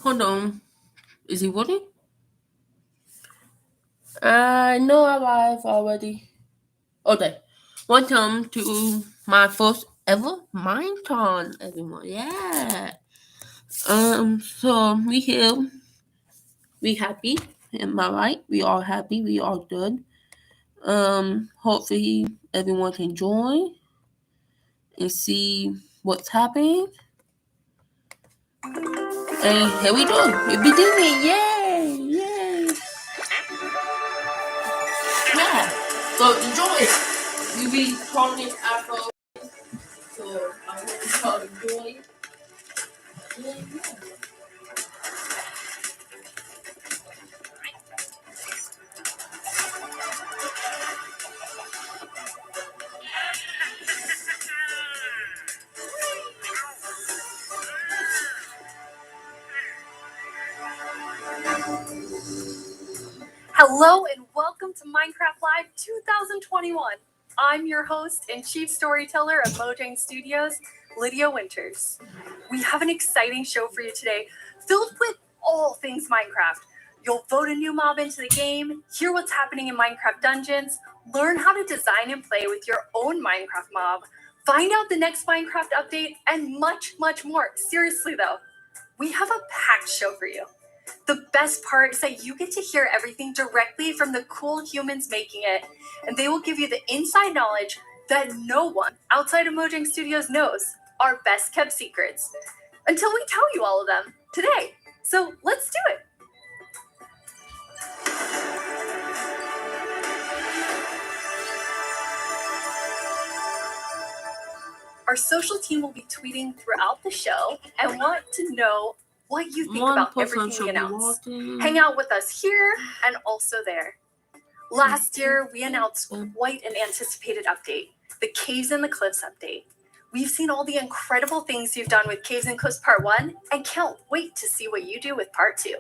Hold on. Is he voting? No, I live already. Okay. Welcome to my first ever Minecon, everyone. Yeah. So we here. We happy. Am I right? We all happy. We all good. Hopefully everyone can join and see what's happening. And here we go. We're beginning. Yay! Yay! Yeah. So enjoy it. We be calling it after. So I hope you all enjoy. Yeah. Hello and welcome to Minecraft Live 2021. I'm your host and chief storyteller of Mojang Studios, Lydia Winters. We have an exciting show for you today, filled with all things Minecraft. You'll vote a new mob into the game, hear what's happening in Minecraft Dungeons, learn how to design and play with your own Minecraft mob, find out the next Minecraft update, and much, much more. Seriously though, we have a packed show for you. The best part is that you get to hear everything directly from the cool humans making it, and they will give you the inside knowledge that no one outside of Mojang Studios knows, our best kept secrets, until we tell you all of them today. So let's do it. Our social team will be tweeting throughout the show and want to know what you think about everything we announce. Hang out with us here and also there. Last year, we announced quite an anticipated update, the Caves and the Cliffs update. We've seen all the incredible things you've done with Caves and Cliffs Part 1 and can't wait to see what you do with Part 2.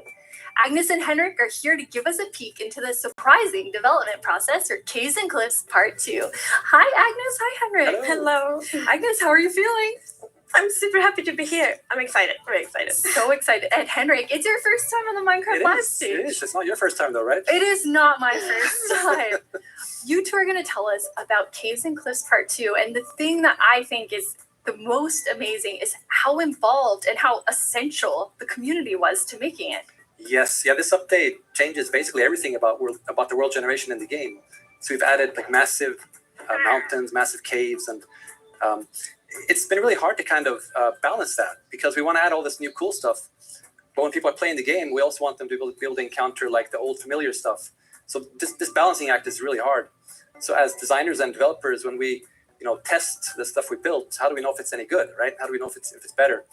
Agnes and Henrik are here to give us a peek into the surprising development process for Caves and Cliffs Part 2. Hi, Agnes. Hi, Henrik. Hello. Agnes, how are you feeling? I'm super happy to be here. I'm excited. Very excited. So excited. And Henrik, it's your first time on the Minecraft Live stage. It is. It's not your first time though, right? It is not my first time. You two are going to tell us about Caves and Cliffs Part 2. And the thing that I think is the most amazing is how involved and how essential the community was to making it. Yes. Yeah. This update changes basically everything about the world generation in the game. So we've added like massive mountains, massive caves, and it's been really hard to kind of balance that because we want to add all this new cool stuff. But when people are playing the game, we also want them to be able to encounter like the old familiar stuff. So this balancing act is really hard. So as designers and developers, when we test the stuff we built, how do we know if it's any good, right? How do we know if it's better?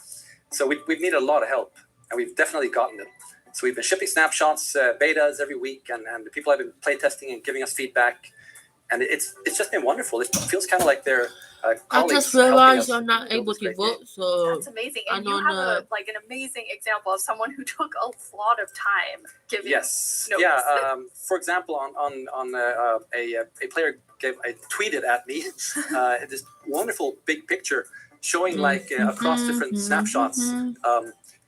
So we've needed a lot of help, and we've definitely gotten it. So we've been shipping snapshots, betas every week, and the people have been play testing and giving us feedback, and it's just been wonderful. It feels kind of like they're I just realized you're not able to vote, so that's amazing. And you have an amazing example of someone who took a lot of time giving notes. Yeah. For example, a player tweeted at me this wonderful big picture showing across different snapshots in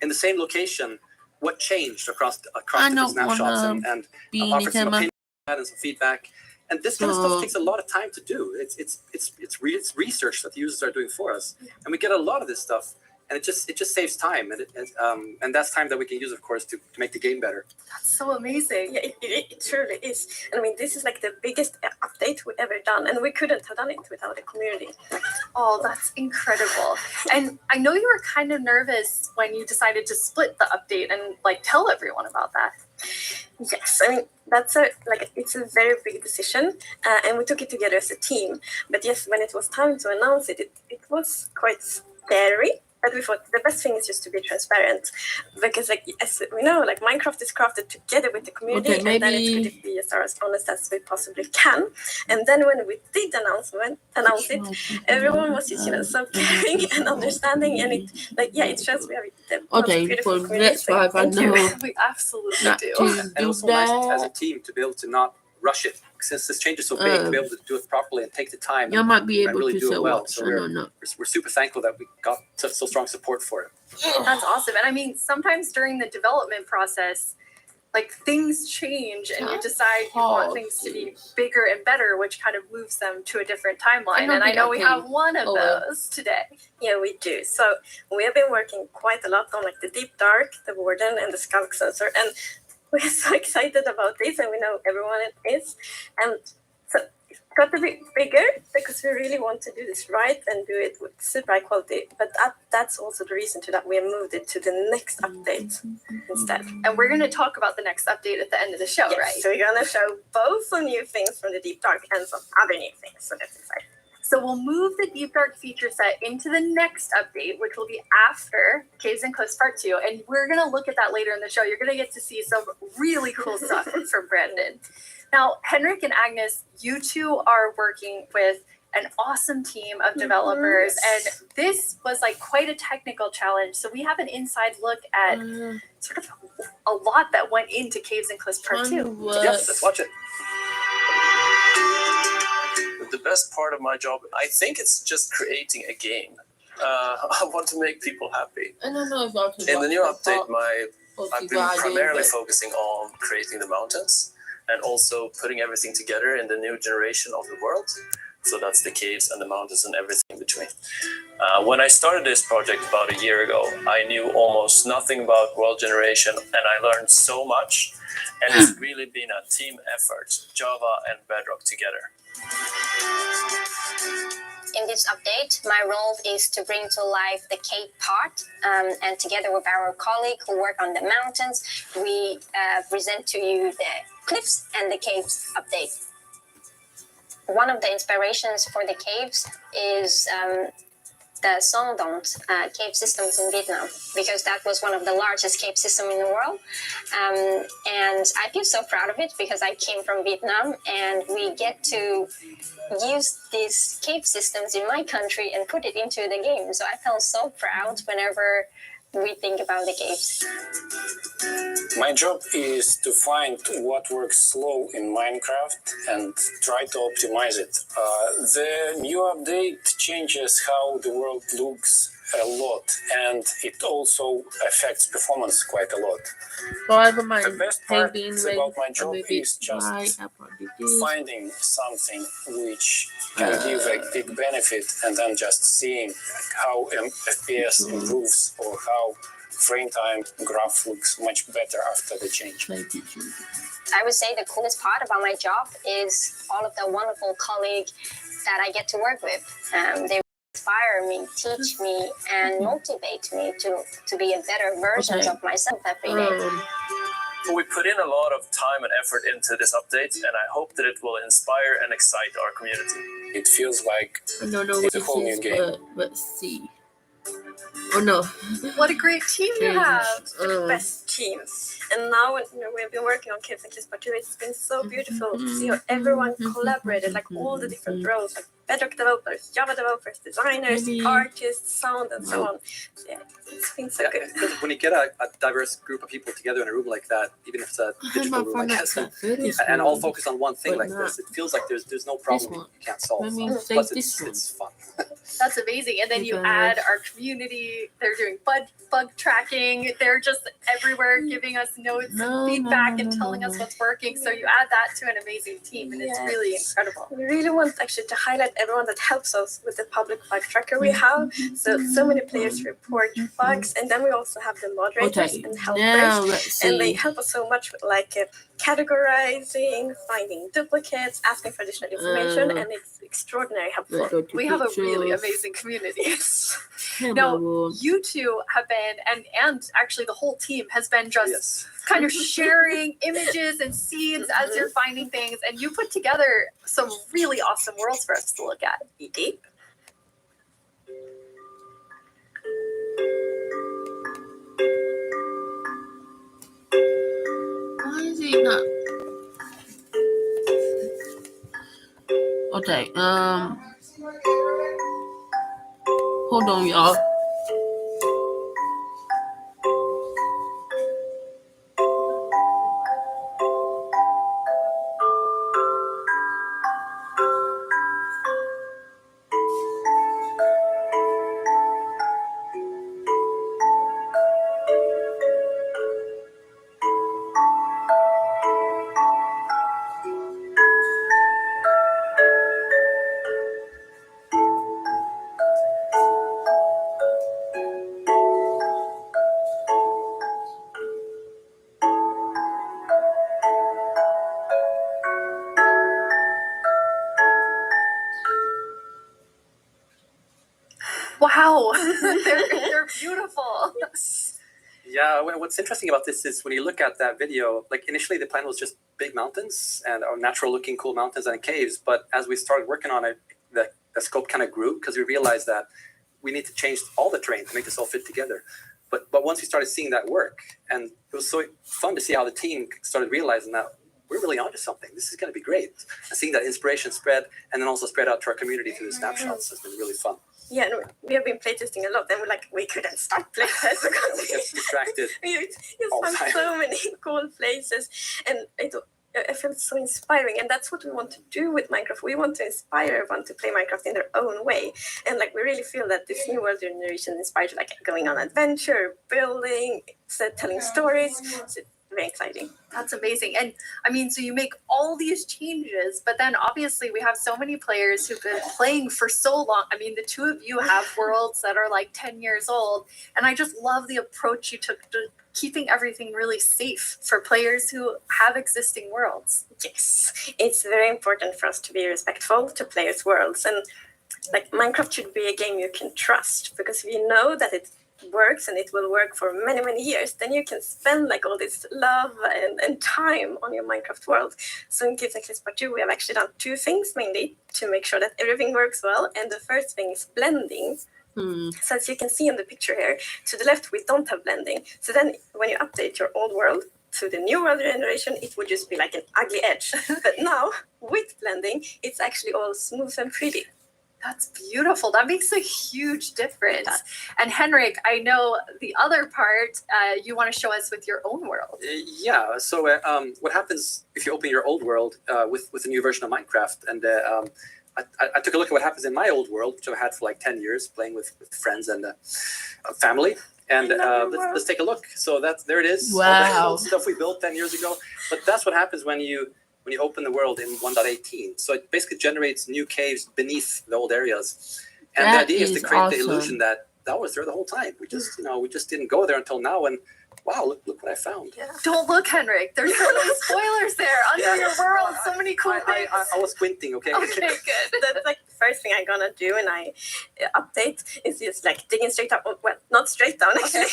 the same location what changed across different snapshots and offered some opinion and some feedback. And this kind of stuff takes a lot of time to do. It's research that the users are doing for us, and we get a lot of this stuff, and it just saves time, and that's time that we can use, of course, to make the game better. That's so amazing. Yeah, it surely is. And I mean, this is like the biggest update we've ever done, and we couldn't have done it without the community. Oh, that's incredible. And I know you were kind of nervous when you decided to split the update and tell everyone about that. Yes, I mean it's a very big decision, and we took it together as a team. But yes, when it was time to announce it was quite scary. But we thought the best thing is just to be transparent, because as we know, Minecraft is crafted together with the community, and then it's going to be as honest as we possibly can. And then when we did announce it, everyone was just so caring and understanding, and it shows we have the beautiful community. We absolutely do. And it was so nice as a team to be able to not rush it. Since this change is so big, to be able to do it properly and take the time Y'all might be and able really to do it sell well. what? So I don't know. we're super thankful that we got so strong support for it. That's awesome. And I mean, sometimes during the development process, like things change and you decide you want things to be bigger and better, which kind of moves them to a different timeline. And I know we have one of those today. Yeah, we do. So we have been working quite a lot on like the Deep Dark, the Warden, and the Skulk Sensor, and we're so excited about this, and we know everyone is. And so it's got to be bigger because we really want to do this right and do it with super high quality. But that's also the reason to that we have moved it to the next update instead. And we're going to talk about the next update at the end of the show, Yes, right? so we're going to show both some new things from the Deep Dark and some other new things. So that's exciting. So we'll move the Deep Dark feature set into the next update, which will be after Caves and Cliffs Part 2. And we're going to look at that later in the show. You're going to get to see some really cool stuff from Brandon. Now, Henrik and Agnes, you two are working with an awesome team of developers. And this was like quite a technical challenge. So we have an inside look at sort of a lot that went into Caves and Cliffs Part 2. Yes, let's watch it. The best part of my job, I think it's just creating a game. I want to make people happy. I don't know if y'all can In the new update, I've I've been primarily focusing on creating the mountains and also putting everything together in the new generation of the world. So that's the caves and the mountains and everything in between. When I started this project about a year ago, I knew almost nothing about world generation, and I learned so much. And it's really been a team effort, Java and Bedrock together. In this update, my role is to bring to life the cave part, and together with our colleague who work on the mountains, we present to you the cliffs and the caves update. One of the inspirations for the caves is the Sondont cave systems in Vietnam, because that was one of the largest cave systems in the world. And I feel so proud of it because I came from Vietnam and we get to use these cave systems in my country and put it into the game. So I felt so proud whenever we think about the caves. My job is to find what works slow in Minecraft and try to optimize it. The new update changes how the world looks a lot, and it also affects performance quite a lot. The best part about my job is just finding something which can give a big benefit and then just seeing how FPS improves or how frame time graph looks much better after the change. I would say the coolest part about my job is all of the wonderful colleagues that I get to work with. They inspire me, teach me, and motivate me to be a better version of myself every day. We put in a lot of time and effort into this update, and I hope that it will inspire and excite our community. It feels like I don't know it's a whole new game. but let's see. Oh no. What a great team you have. The best teams. And now we've been working on Caves and Cliffs Part 2. It's been so beautiful to see how everyone collaborated, like all the different roles, like Bedrock developers, Java developers, designers, artists, sound, and so on. Yeah, it's been so good. Because when you get a diverse group of people together in a room like that, even if it's a digital room, I guess, and all focus on one thing like this, it feels like there's no problem you can't solve. Plus, it's fun. That's amazing. And then you add our community. They're doing bug tracking. They're just everywhere giving us notes and feedback and telling us what's working. So you add that to an amazing team, and it's really incredible. We really want actually to highlight everyone that helps us with the public bug tracker we have. So many players report bugs, and then we also have the moderators and helpers, and they help us so much with like categorizing, finding duplicates, asking for additional information, and it's extraordinarily helpful. We have a really amazing community. Now, you two have been, and actually the whole team has been just kind of sharing images and seeds as you're finding things, and you put together some really awesome worlds for us to look at. Deep. Why is he not? Okay, hold on, y'all. Wow, they're beautiful. Yeah, what's interesting about this is when you look at that video, like initially the plan was just big mountains and natural looking cool mountains and caves. But as we started working on it, the scope kind of grew because we realized that we need to change all the terrain to make this all fit together. But once we started seeing that work, and it was so fun to see how the team started realizing that we're really onto something. This is going to be great. And seeing that inspiration spread and then also spread out to our community through the snapshots has been really fun. Yeah, and we have been playtesting a lot, and we're like, we couldn't stop playtest We because get distracted. we all the just time. found so many cool places, and I felt so inspiring, and that's what we want to do with Minecraft. We want to inspire everyone to play Minecraft in their own way, and like we really feel that this new world generation inspires like going on adventure, building, telling stories. So it's very exciting. That's amazing. And I mean, so you make all these changes, but then obviously we have so many players who've been playing for so long. I mean, the two of you have worlds that are like 10 years old. And I just love the approach you took to keeping everything really safe for players who have existing worlds. Yes, it's very important for us to be respectful to players' worlds, and like Minecraft should be a game you can trust, because if you know that it works and it will work for many years, then you can spend like all this love and time on your Minecraft world. So in Caves and Cliffs Part 2, we have actually done two things mainly to make sure that everything works well, and the first thing is blending. So as you can see in the picture here, to the left we don't have blending. So then when you update your old world to the new world generation, it would just be like an ugly edge. But now with blending, it's actually all smooth and pretty. That's beautiful. That makes a huge difference. And Henrik, I know the other part you want to show us with your own world. Yeah. So what happens if you open your old world with a new version of Minecraft? And I took a look at what happens in my old world, which I've had for like 10 years, playing with friends and family. And let's take a look. So there it is. Wow. All that old stuff we built 10 years ago. But that's what happens when you open the world in 1.18. So it basically generates new caves beneath the old areas. And That the idea is to is create the awesome. illusion that was there the whole time. We just didn't go there until now. And wow, look what I found. Yeah. Don't look, Henrik. There's so many spoilers there under your world. So many cool things. I was squinting, okay? Okay, good. That's like the first thing I'm gonna do when I update is just like digging straight up. Well, not straight down actually,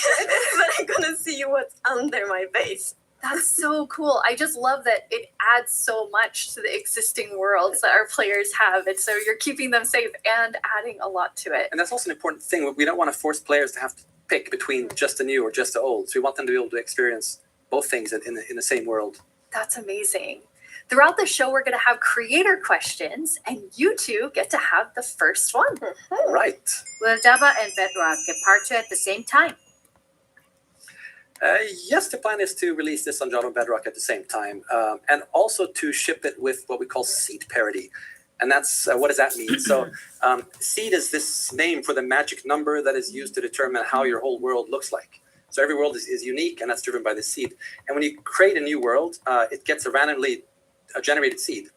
but I'm gonna see what's under my base. That's so cool. I just love that it adds so much to the existing worlds that our players have. And so you're keeping them safe and adding a lot to it. And that's also an important thing. We don't want to force players to have to pick between just the new or just the old. So we want them to be able to experience both things in the same world. That's amazing. Throughout the show, we're going to have creator questions, and you two get to have the first one. All right. Will Java and Bedrock get part 2 at the same time? Yes, the plan is to release this on Java and Bedrock at the same time, and also to ship it with what we call seed parity. And that's what does that mean? So seed is this name for the magic number that is used to determine how your whole world looks like. So every world is unique, and that's driven by the seed. And when you create a new world, it gets a randomly generated seed.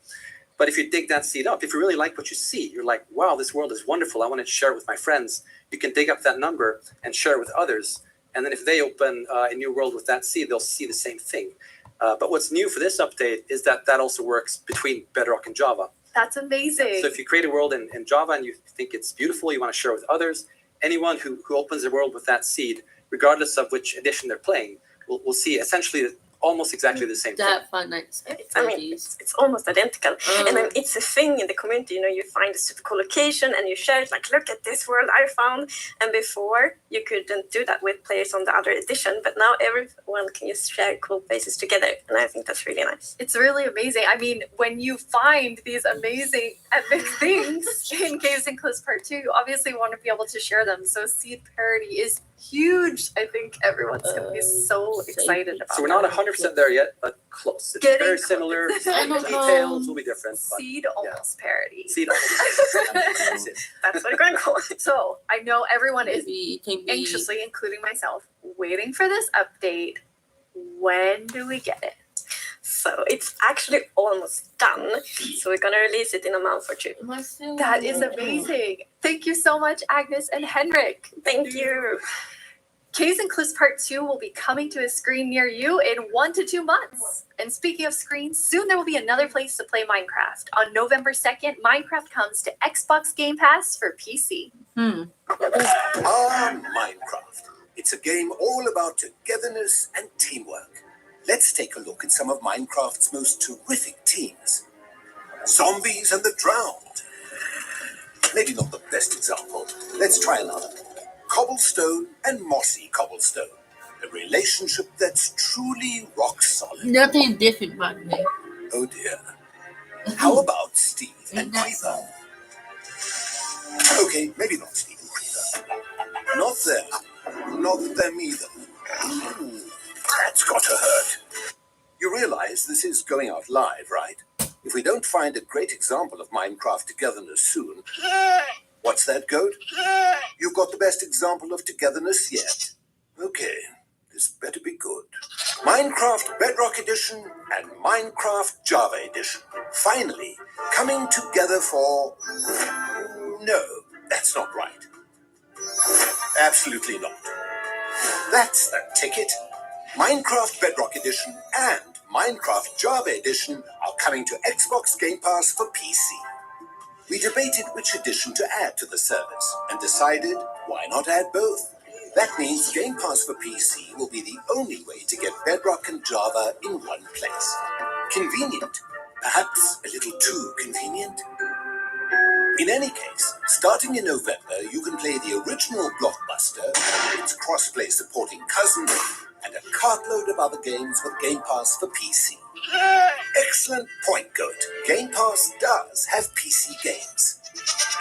But if you dig that seed up, if you really like what you see, you're like, wow, this world is wonderful. I want to share it with my friends. You can dig up that number and share it with others. And then if they open a new world with that seed, they'll see the same thing. But what's new for this update is that also works between Bedrock and Java. That's amazing. So if you create a world in Java and you think it's beautiful, you want to share it with others, anyone who opens a world with that seed, regardless of which edition they're playing, will see essentially almost exactly the same thing. That fun nights. I mean, it's almost identical. And then it's a thing in the community, you find a super cool location and you share it, like, look at this world I found. And before, you couldn't do that with players on the other edition, but now everyone can just share cool places together. And I think that's really nice. It's really amazing. I mean, when you find these amazing epic things in Caves and Cliffs Part 2, you obviously want to be able to share them. So seed parity is huge. I think everyone's going to be so excited about So we're not 100% there yet, but close. It's Getting very close. similar. Details will be different. But seed almost parity. seed almost. That's it. That's what we're going to call it. So I know everyone is Maybe it can be anxiously, including myself, waiting for this update. When do we get it? So it's actually almost done. So we're going to release it in a month or two. Am I still- That is amazing. Thank you so much, Agnes and Henrik. Thank you. Caves and Cliffs Part 2 will be coming to a screen near you in 1 to 2 months. And speaking of screens, soon there will be another place to play Minecraft. On November 2nd, Minecraft comes to Xbox Game Pass for PC. Minecraft. It's a game all about togetherness and teamwork. Let's take a look at some of Minecraft's most terrific teams. Zombies and the Drowned. Maybe not the best example. Let's try another. Cobblestone and Mossy Cobblestone. A relationship that's truly rock solid. Nothing different back then. Oh dear. How about Steve and Ain't that Creeper? Okay, maybe not Steve and Creeper. Not them. Not them either. Ooh, that's gotta hurt. You realize this is going out live, right? If we don't find a great example of Minecraft togetherness soon... What's that, Goat? You've got the best example of togetherness yet. Okay, this better be good. Minecraft Bedrock Edition and Minecraft Java Edition. Finally, coming together for... No, that's not right. Absolutely not. That's the ticket. Minecraft Bedrock Edition and Minecraft Java Edition are coming to Xbox Game Pass for PC. We debated which edition to add to the service and decided why not add both. That means Game Pass for PC will be the only way to get Bedrock and Java in one place. Convenient, perhaps a little too convenient. In any case, starting in November, you can play the original Blockbuster, its crossplay supporting Cousin, and a cartload of other games with Game Pass for PC. Excellent point, Goat. Game Pass does have PC games.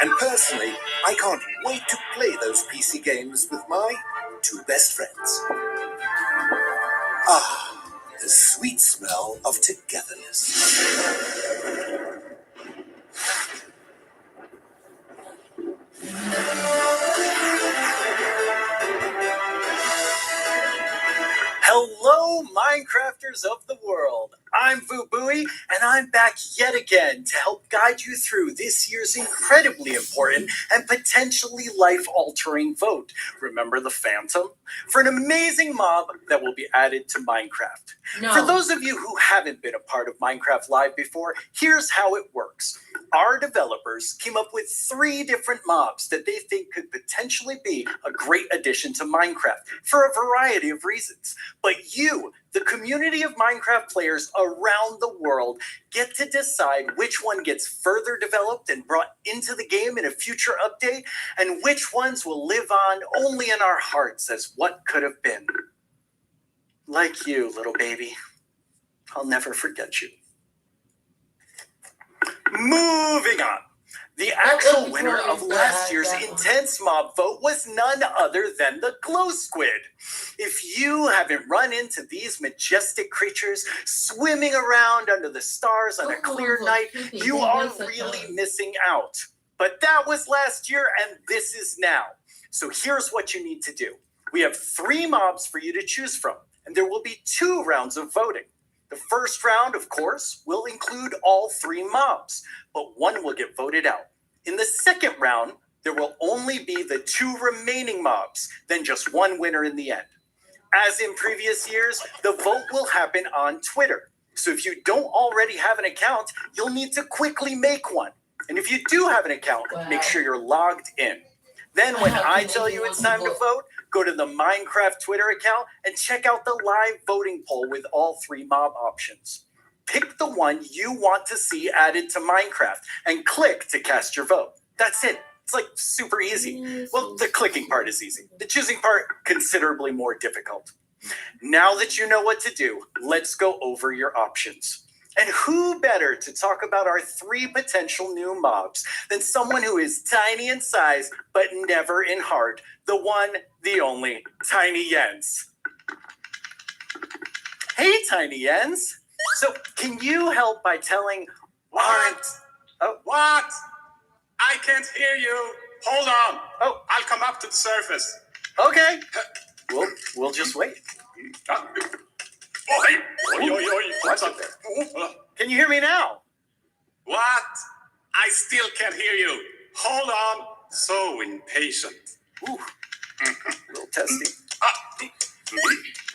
And personally, I can't wait to play those PC games with my two best friends. Ah, the sweet smell of togetherness. Hello, Minecrafters of the world. I'm Fubui, and I'm back yet again to help guide you through this year's incredibly important and potentially life-altering vote. Remember the Phantom? For an amazing mob that will be added to Minecraft. No. For those of you who haven't been a part of Minecraft Live before, here's how it works. Our developers came up with 3 different mobs that they think could potentially be a great addition to Minecraft for a variety of reasons. But you, the community of Minecraft players around the world, get to decide which one gets further developed and brought into the game in a future update, and which ones will live on only in our hearts as what could have been. Like you, little baby. I'll never forget you. Moving on. The actual winner of last year's intense mob vote was none other than the Glow Squid. If you haven't run into these majestic creatures swimming around under the stars on a clear night, you are really missing out. But that was last year and this is now. So here's what you need to do. We have 3 mobs for you to choose from, and there will be 2 rounds of voting. The first round, of course, will include all 3 mobs, but one will get voted out. In the second round, there will only be the 2 remaining mobs, then just one winner in the end. As in previous years, the vote will happen on Twitter. So if you don't already have an account, you'll need to quickly make one. And if you do have an account, make sure you're logged in. Then when I tell you it's time to vote, go to the Minecraft Twitter account and check out the live voting poll with all 3 mob options. Pick the one you want to see added to Minecraft and click to cast your vote. That's it. It's like super easy. Well, the clicking part is easy. The choosing part, considerably more difficult. Now that you know what to do, let's go over your options. And who better to talk about our 3 potential new mobs than someone who is tiny in size, but never in heart. The one, the only, Tiny Jens. Hey, Tiny Jens. So can you help by telling What? What? I can't hear you. Hold on. Oh. I'll come up to the surface. Okay. We'll just wait. Oi, oi, oi, oi. What's up there? Can you hear me now? What? I still can't hear you. Hold on. So impatient. Ooh. A little testy.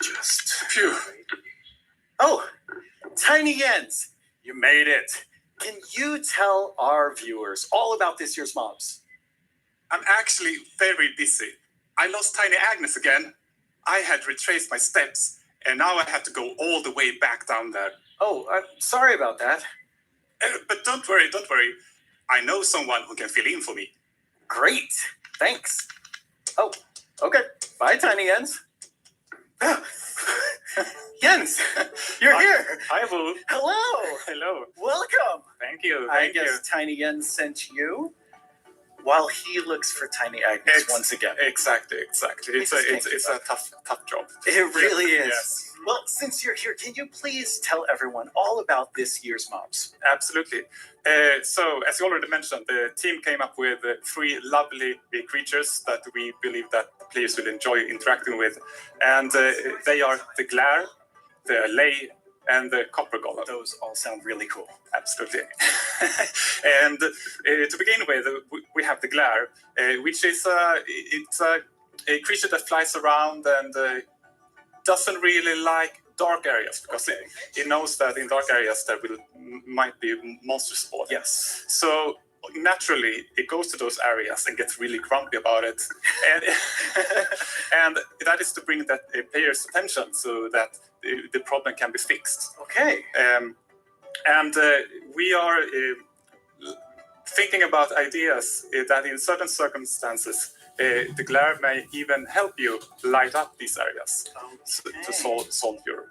Just phew. Oh, Tiny Jens, you made it. Can you tell our viewers all about this year's mobs? I'm actually very busy. I lost Tiny Agnes again. I had retraced my steps, and now I have to go all the way back down there. Oh, I'm sorry about that. But don't worry, don't worry. I know someone who can fill in for me. Great, thanks. Oh, okay. Bye, Tiny Jens. Jens, you're here. Hi, Boo. Hello. Hello. Welcome. Thank you. I Thank you. guess Tiny Jens sent you while he looks for Tiny Agnes once again. Exactly. It's a tough job. It really is. Yes. Well, since you're here, can you please tell everyone all about this year's mobs? Absolutely. So, as you already mentioned, the team came up with 3 lovely creatures that we believe that players will enjoy interacting with, and they are the Glare, the Lay, and the Copper Golem. Those all sound really cool. Absolutely. And to begin with, we have the Glare, which is it's a creature that flies around and doesn't really like dark areas because it knows that in dark areas there might be monsters spawn. Yes. So naturally it goes to those areas and gets really grumpy about it, and and that is to bring that player's attention so that the problem can be fixed. Okay. And we are thinking about ideas that in certain circumstances the Glare may even help you light up these areas to solve your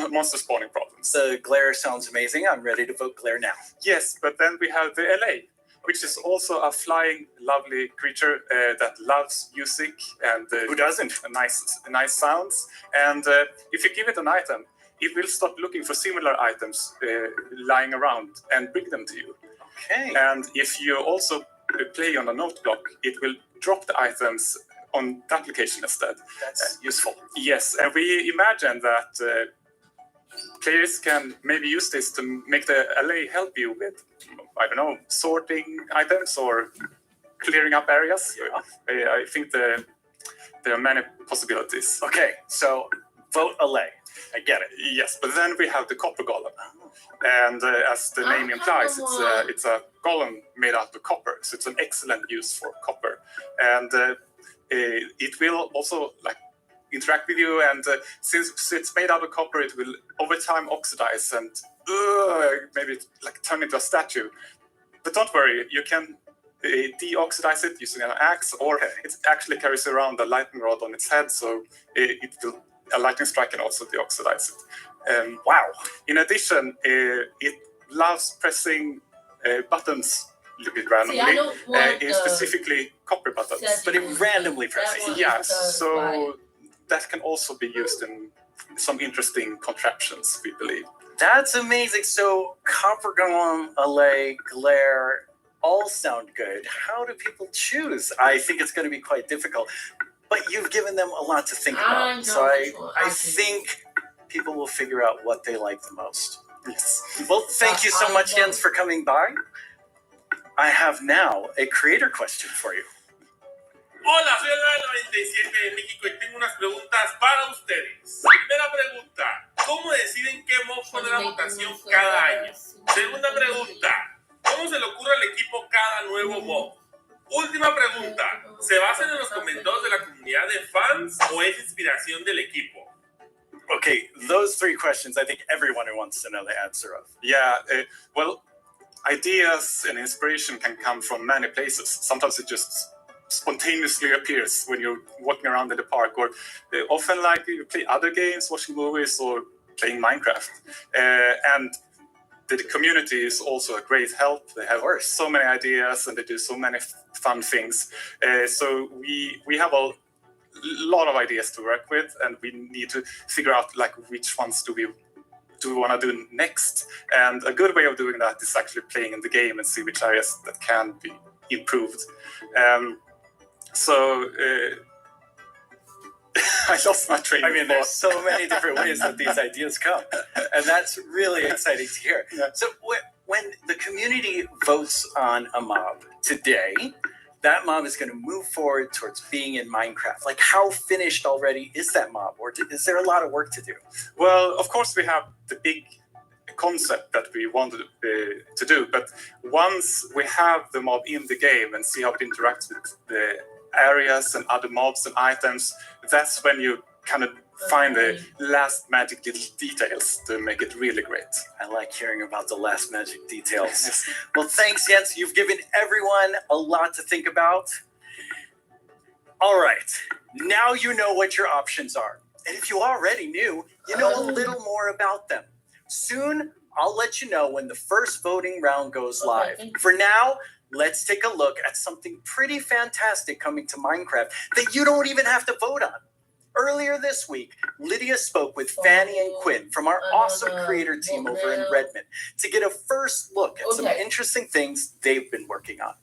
monster spawning problems. The Glare sounds amazing. I'm ready to vote Glare now. Yes, but then we have the LA, which is also a flying, lovely creature that loves music and who doesn't? Nice sounds. And if you give it an item, it will start looking for similar items lying around and bring them to you. Okay. And if you also play on a note block, it will drop the items on that location instead. That's useful. Yes, and we imagine that players can maybe use this to make the LA help you with, I don't know, sorting items or clearing up areas. I think there are many possibilities. Okay, so vote LA. I get it. Yes, but then we have the Copper Golem. And as the name implies, it's a golem made out of copper. So it's an excellent use for copper. And it will also interact with you. And since it's made out of copper, it will over time oxidize and maybe turn into a statue. But don't worry, you can deoxidize it using an axe, or it actually carries around a lightning rod on its head. So a lightning strike can also deoxidize it. Wow. In addition, it loves pressing buttons a little bit randomly, specifically copper buttons. But it randomly presses. Yes, so that can also be used in some interesting contraptions, we believe. That's amazing. So Copper Golem, LA, Glare, all sound good. How do people choose? I think it's going to be quite difficult. But you've given them a lot to think about. So I think people will figure out what they like the most. Yes. Well, thank you so much, Jens, for coming by. I have now a creator question for you. Hola, soy el 97 de México y tengo unas preguntas para ustedes. Primera pregunta, ¿cómo deciden qué mob poner a votación cada año? Segunda pregunta, ¿cómo se le ocurre al equipo cada nuevo mob? Última pregunta, ¿se basan en los comentarios de la comunidad de fans o es inspiración del equipo? Okay, those 3 questions I think everyone wants to know the answer of. Yeah, well, ideas and inspiration can come from many places. Sometimes it just spontaneously appears when you're walking around in the park, or often you play other games, watching movies, or playing Minecraft. And the community is also a great help. They have so many ideas and they do so many fun things. So we have a lot of ideas to work with, and we need to figure out which ones do we want to do next. And a good way of doing that is actually playing in the game and see which areas that can be improved. So I lost my train. I mean, there's so many different ways that these ideas come, and that's really exciting to hear. Yeah. So when the community votes on a mob today, that mob is going to move forward towards being in Minecraft. Like, how finished already is that mob, or is there a lot of work to do? Well, of course, we have the big concept that we wanted to do, but once we have the mob in the game and see how it interacts with the areas and other mobs and items, that's when you kind of find the last magic little details to make it really great. I like hearing about the last magic details. Well, thanks, Jens. You've given everyone a lot to think about. All right, now you know what your options are. And if you already knew, you know a little more about them. Soon, I'll let you know when the first voting round goes live. For now, let's take a look at something pretty fantastic coming to Minecraft that you don't even have to vote on. Earlier this week, Lydia spoke with Fanny and Quinn from our awesome creator team over in Redmond to get a first look at some interesting things they've been working on.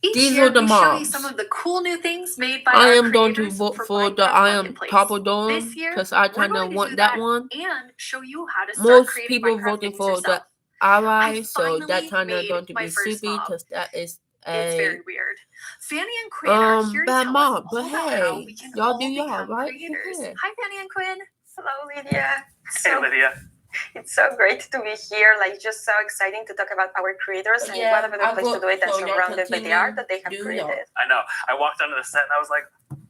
Each These year, are the we show you mobs. some of the cool new things made by I our am going to creators vote for the Minecraft I am Marketplace. Papa Dawn This year, because I we're kind going of to want do that one. and show you how to start Most creating people Minecraft voting things for yourself. the ally, so finally that kind of made going to my be first stupid mob. because that is It's a very weird. Fanny and Quinn are here to bad tell mob. us But all about how hey, we can y'all all do y'all, become right? creators. Yeah. Hi, Fanny and Quinn. Hello, Lydia. Hey, Lydia. It's so great to be here. Like, just so exciting to talk about our creators and what a better place to do it than surrounded by the art that they have created. I know. I walked onto the set and I was like,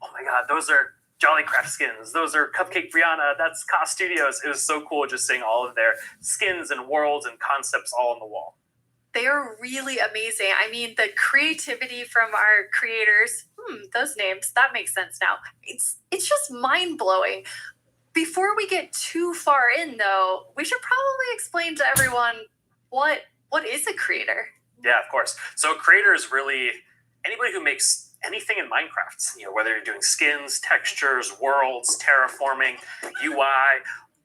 oh my God, those are Jollycraft skins. Those are Cupcake Brianna. That's Ka Studios. It was so cool just seeing all of their skins and worlds and concepts all on the wall. They are really amazing. I mean, the creativity from our creators, those names, that makes sense now. It's just mind-blowing. Before we get too far in, though, we should probably explain to everyone what is a creator. Yeah, of course. So a creator is really anybody who makes anything in Minecraft. You know, whether you're doing skins, textures, worlds, terraforming, UI,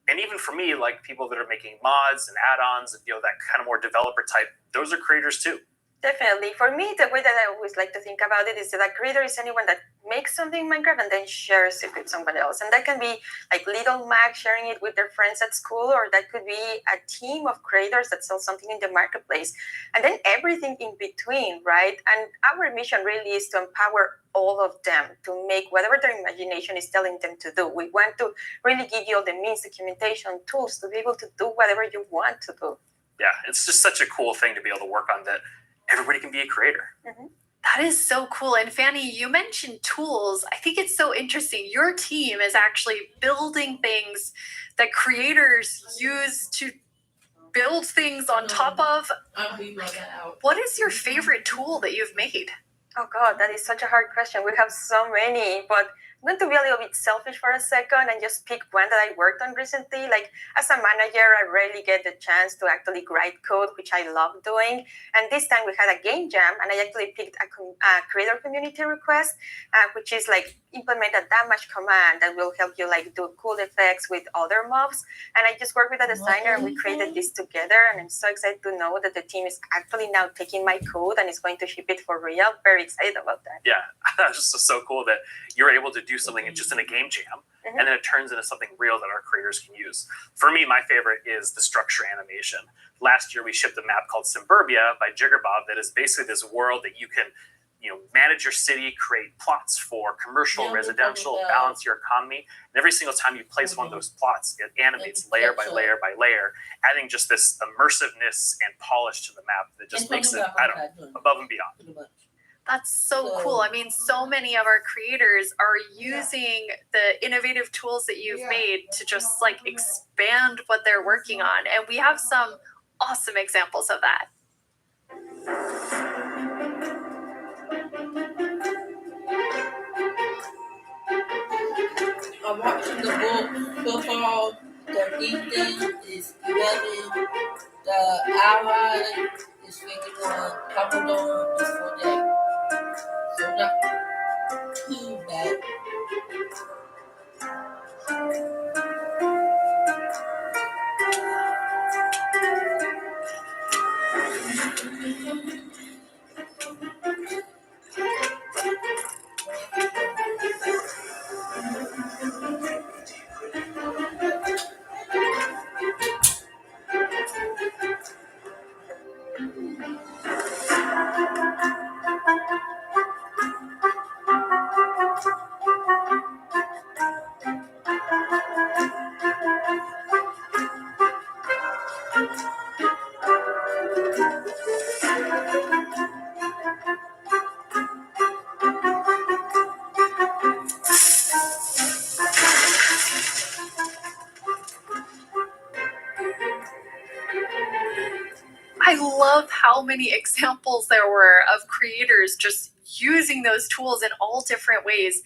and even for me, like people that are making mods and add-ons, and that kind of more developer type, those are creators too. Definitely. For me, the way that I always like to think about it is that a creator is anyone that makes something in Minecraft and then shares it with someone else. And that can be like Little Mac sharing it with their friends at school, or that could be a team of creators that sell something in the marketplace. And then everything in between, right? And our mission really is to empower all of them to make whatever their imagination is telling them to do. We want to really give you all the means, documentation, tools to be able to do whatever you want to do. Yeah, it's just such a cool thing to be able to work on that everybody can be a creator. Mm-hmm. That is so cool. And Fanny, you mentioned tools. I think it's so interesting. Your team is actually building things that creators use to build things on top of. What is your favorite tool that you've made? Oh God, that is such a hard question. We have so many, but I'm going to be a little bit selfish for a second and just pick one that I worked on recently. Like, as a manager, I rarely get the chance to actually write code, which I love doing. And this time we had a game jam, and I actually picked a creator community request, which is like implement a damage command that will help you like do cool effects with other mobs. And I just worked with a designer and we created this together. And I'm so excited to know that the team is actually now taking my code and is going to ship it for real. Very excited about that. Yeah, that's just so cool that you're able to do something just in a game jam, and then it turns into something real that our creators can use. For me, my favorite is the structure animation. Last year, we shipped a map called Suburbia by Jiggerbob that is basically this world that you can manage your city, create plots for commercial, residential, balance your economy. And every single time you place one of those plots, it animates layer by layer by layer, adding just this immersiveness and polish to the map that just makes it, above and beyond. That's so cool. I mean, so many of our creators are using the innovative tools that you've made to just like expand what they're working on. And we have some awesome examples of that. I'm watching the book football. The Ethan is 11. The ally is 51. Papa Dawn is 48. So not too bad. how many examples there were of creators just using those tools in all different ways.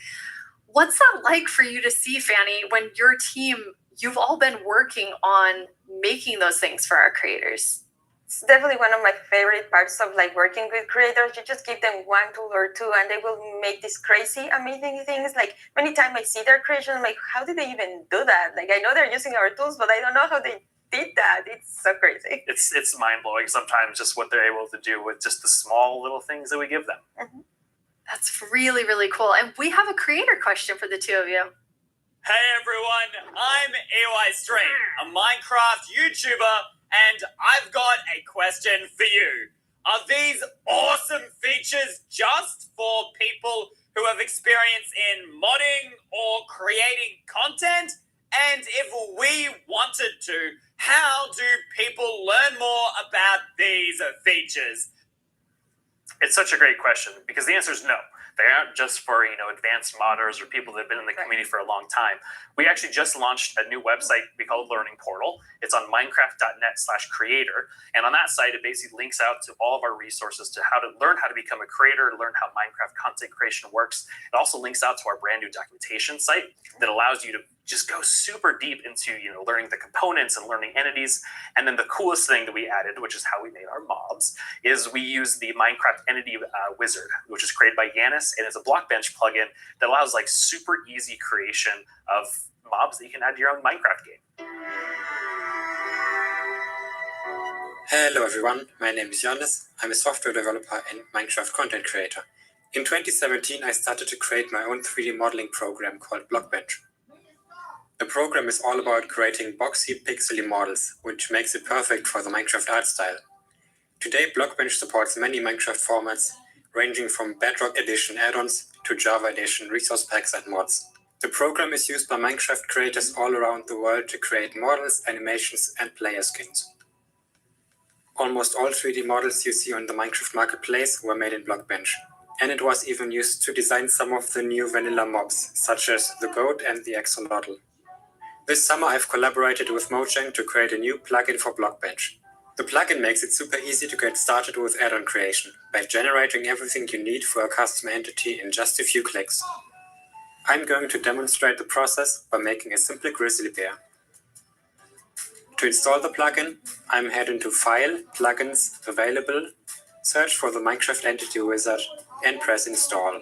What's that like for you to see, Fanny, when your team, you've all been working on making those things for our creators? It's definitely one of my favorite parts of like working with creators. You just give them one tool or two and they will make these crazy, amazing things. Like many times I see their creation, I'm like, how did they even do that? Like I know they're using our tools, but I don't know how they did that. It's so crazy. It's mind-blowing sometimes just what they're able to do with just the small little things that we give them. Mm-hmm. That's really, really cool. And we have a creator question for the two of you. Hey everyone, I'm AY Stream, a Minecraft YouTuber, and I've got a question for you. Are these awesome features just for people who have experience in modding or creating content? And if we wanted to, how do people learn more about these features? It's such a great question because the answer is no. They aren't just for, advanced modders or people that have been in the community for a long time. We actually just launched a new website we call Learning Portal. It's on minecraft.net/creator. And on that site, it basically links out to all of our resources to how to learn how to become a creator, learn how Minecraft content creation works. It also links out to our brand new documentation site that allows you to just go super deep into, learning the components and learning entities. And then the coolest thing that we added, which is how we made our mobs, is we use the Minecraft Entity Wizard, which is created by Yanis, and it's a Blockbench plugin that allows like super easy creation of mobs that you can add to your own Minecraft game. Hello everyone, my name is Yanis. I'm a software developer and Minecraft content creator. In 2017, I started to create my own 3D modeling program called Blockbench. The program is all about creating boxy, pixely models, which makes it perfect for the Minecraft art style. Today, Blockbench supports many Minecraft formats, ranging from Bedrock Edition add-ons to Java Edition resource packs and mods. The program is used by Minecraft creators all around the world to create models, animations, and player skins. Almost all 3D models you see on the Minecraft marketplace were made in Blockbench, and it was even used to design some of the new vanilla mobs, such as the goat and the axolotl. This summer I've collaborated with Mojang to create a new plugin for Blockbench. The plugin makes it super easy to get started with add-on creation by generating everything you need for a custom entity in just a few clicks. I'm going to demonstrate the process by making a simple grizzly bear. To install the plugin, I'm heading to File, Plugins, Available, search for the Minecraft Entity Wizard, and press Install.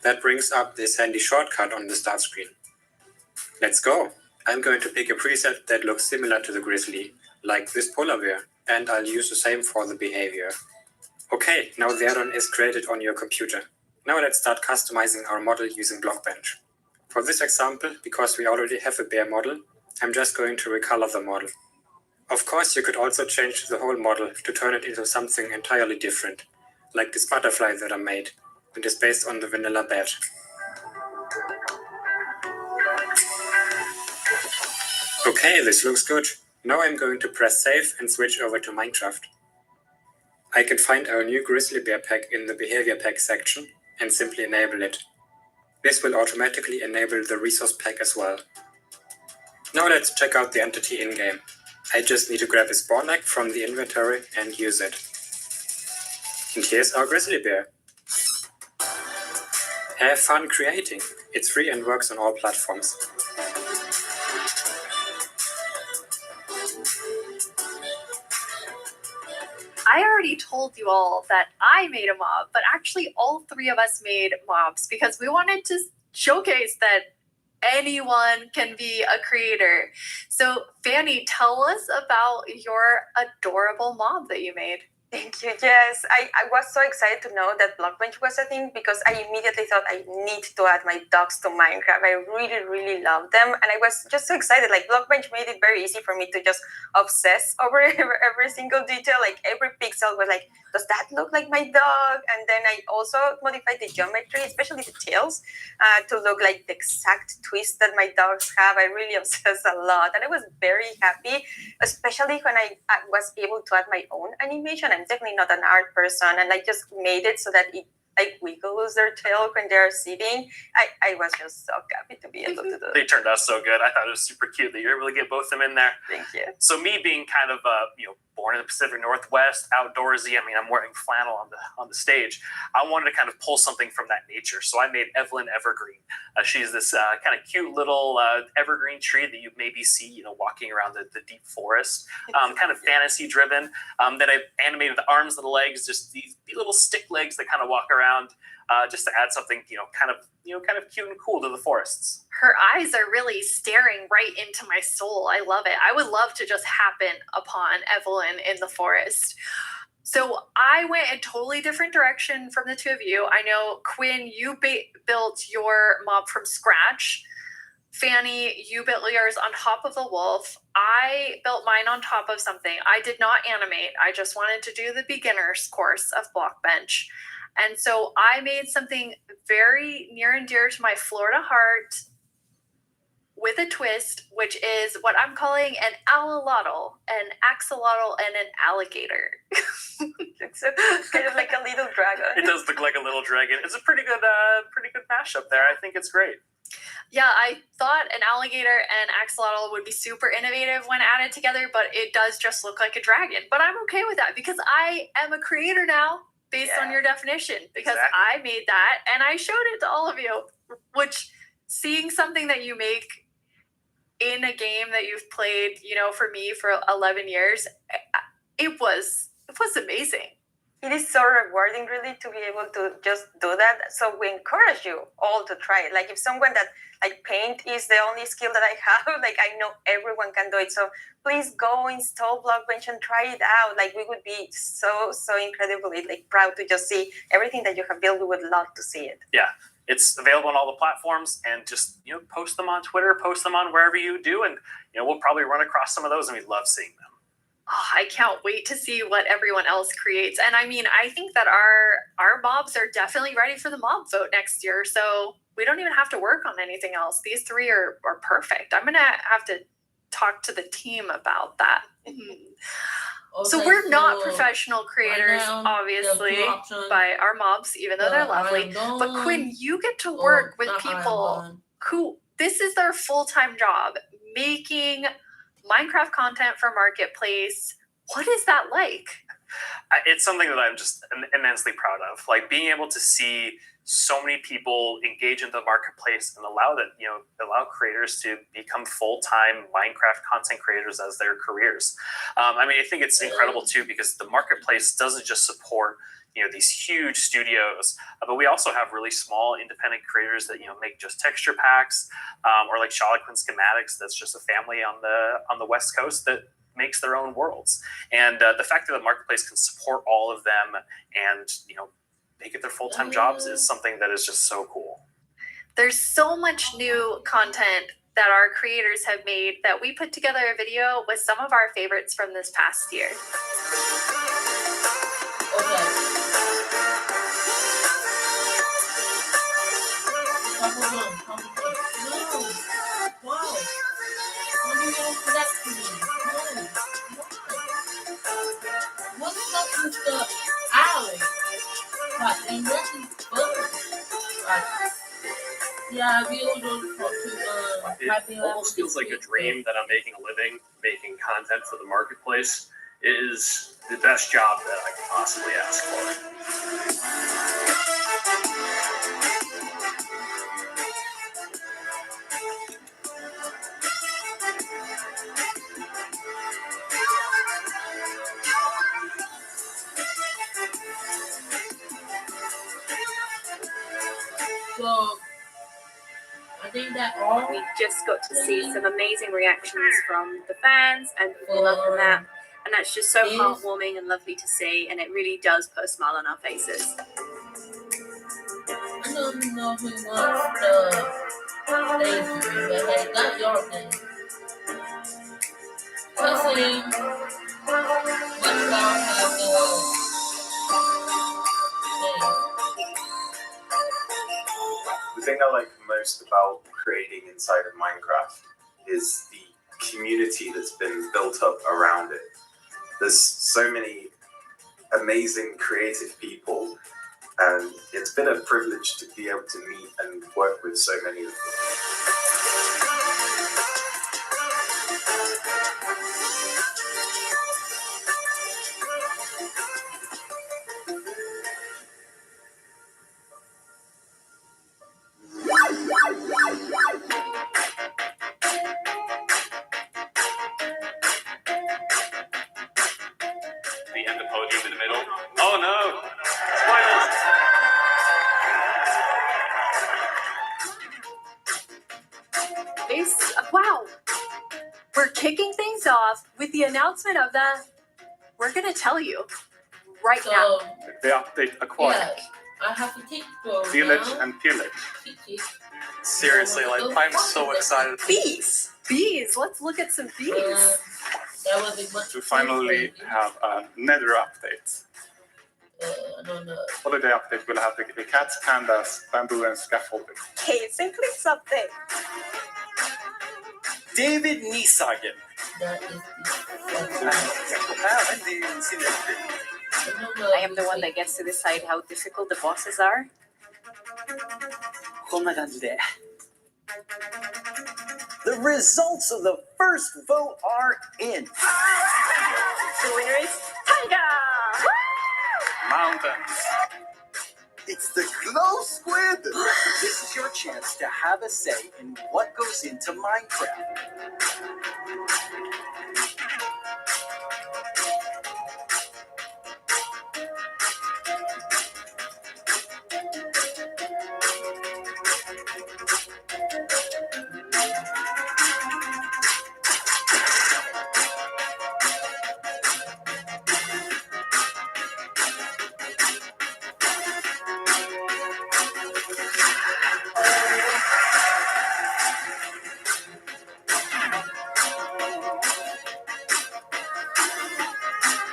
That brings up this handy shortcut on the start screen. Let's go! I'm going to pick a preset that looks similar to the grizzly, like this polar bear, and I'll use the same for the behavior. Okay, now the add-on is created on your computer. Now let's start customizing our model using Blockbench. For this example, because we already have a bear model, I'm just going to recolor the model. Of course, you could also change the whole model to turn it into something entirely different, like this butterfly that I made, and is based on the vanilla bat. Okay, this looks good. Now I'm going to press save and switch over to Minecraft. I can find our new grizzly bear pack in the behavior pack section and simply enable it. This will automatically enable the resource pack as well. Now let's check out the entity in-game. I just need to grab a spawn egg from the inventory and use it. And here's our grizzly bear. Have fun creating. It's free and works on all platforms. I already told you all that I made a mob, but actually all three of us made mobs because we wanted to showcase that anyone can be a creator. So Fanny, tell us about your adorable mob that you made. Thank you. Yes, I was so excited to know that Blockbench was a thing because I immediately thought I need to add my dogs to Minecraft. I really, really love them. And I was just so excited. Like Blockbench made it very easy for me to just obsess over every single detail. Like every pixel was like, does that look like my dog? And then I also modified the geometry, especially the tails, to look like the exact twist that my dogs have. I really obsessed a lot. And I was very happy, especially when I was able to add my own animation. I'm definitely not an art person, and I just made it so that it like wiggles their tail when they're sitting. I was just so happy to be able to do it. They turned out so good. I thought it was super cute that you were able to get both of them in there. Thank you. So me being kind of born in the Pacific Northwest, outdoorsy. I mean, I'm wearing flannel on the stage. I wanted to kind of pull something from that nature. So I made Evelyn Evergreen. She's this kind of cute little evergreen tree that you maybe see, walking around the deep forest, kind of fantasy driven. Then I animated the arms and the legs, just these little stick legs that kind of walk around, just to add something, kind of cute and cool to the forests. Her eyes are really staring right into my soul. I love it. I would love to just happen upon Evelyn in the forest. So I went a totally different direction from the two of you. I know, Quinn, you built your mob from scratch. Fanny, you built yours on top of the wolf. I built mine on top of something. I did not animate. I just wanted to do the beginner's course of Blockbench. And so I made something very near and dear to my Florida heart with a twist, which is what I'm calling an alolotl, an axolotl, and an alligator. It's kind of like a little dragon. It does look like a little dragon. It's a pretty good mashup there. I think it's great. Yeah, I thought an alligator and axolotl would be super innovative when added together, but it does just look like a dragon. But I'm okay with that because I am a creator now based on your definition, because I made that and I showed it to all of you, which seeing something that you make in a game that you've played, for me for 11 years, it was amazing. It is so rewarding, really, to be able to just do that. So we encourage you all to try it. Like if someone that paint is the only skill that I have, I know everyone can do it. So please go install Blockbench and try it out. We would be so incredibly proud to just see everything that you have built. We would love to see it. Yeah. It's available on all the platforms, and just post them on Twitter, post them on wherever you do, and we'll probably run across some of those, and we'd love seeing them. Oh, I can't wait to see what everyone else creates. And I mean, I think that our mobs are definitely ready for the mob vote next year, so we don't even have to work on anything else. These three are perfect. I'm gonna have to talk to the team about that. So we're not professional creators, obviously, by our mobs, even though they're lovely. But Quinn, you get to work with people who, this is their full-time job, making Minecraft content for Marketplace. What is that like? It's something that I'm just immensely proud of. Being able to see so many people engage in the marketplace and allow creators to become full-time Minecraft content creators as their careers. I think it's incredible too, because the marketplace doesn't just support these huge studios, but we also have really small independent creators that make just texture packs, or like Charloquin Schematics. That's just a family on the West Coast that makes their own worlds. And the fact that the marketplace can support all of them and make it their full-time jobs is something that is just so cool. There's so much new content that our creators have made that we put together a video with some of our favorites from this past year. What's up with the alley? And this is fun. Yeah, I'll be able to talk to It almost feels like a dream that I'm making a living, making content for the marketplace. It is the best job that I could possibly ask for. So, I think that all We just got to see some amazing reactions from the fans and people loving that. And that's just so heartwarming and lovely to see. And it really does put a smile on our faces. I don't know who wants the thing to be, but hey, that's your thing. Cussing. Let's go have the thing. The thing I like most about creating inside of Minecraft is the community that's been built up around it. There's so many amazing creative people, and it's been a privilege to be able to meet and work with so many of them. guys. Wow. We're kicking things off with the announcement of we're going to tell you right now. The update Aquatic, Yeah, I have to take those Village now. and Pillage. Seriously, like I'm so excited. Bees. Bees. Let's look at some bees. That was a much To finally have a Nether update. I don't know. Holiday update will have the cats, pandas, bamboo, and scaffolding. Caves and cliffs update. David Niesagen. That is I am the one that gets to decide how difficult the bosses are. こんな感じで The results of the first vote are in. The winner is Tiger. Mountains. It's the Glow Squid. This is your chance to have a say in what goes into Minecraft.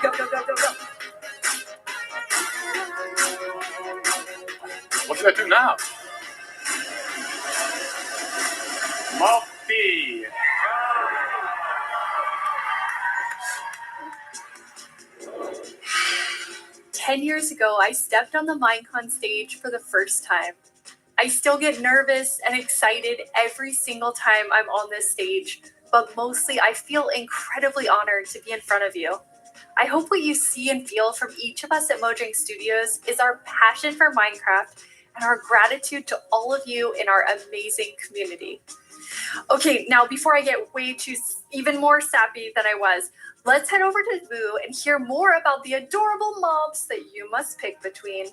Go, go, go, go, go. What should I do now? Moppy. 10 years ago, I stepped on the Minecon stage for the first time. I still get nervous and excited every single time I'm on this stage, but mostly I feel incredibly honored to be in front of you. I hope what you see and feel from each of us at Mojang Studios is our passion for Minecraft and our gratitude to all of you in our amazing community. Okay, now before I get even more sappy than I was, let's head over to Boo and hear more about the adorable mobs that you must pick between.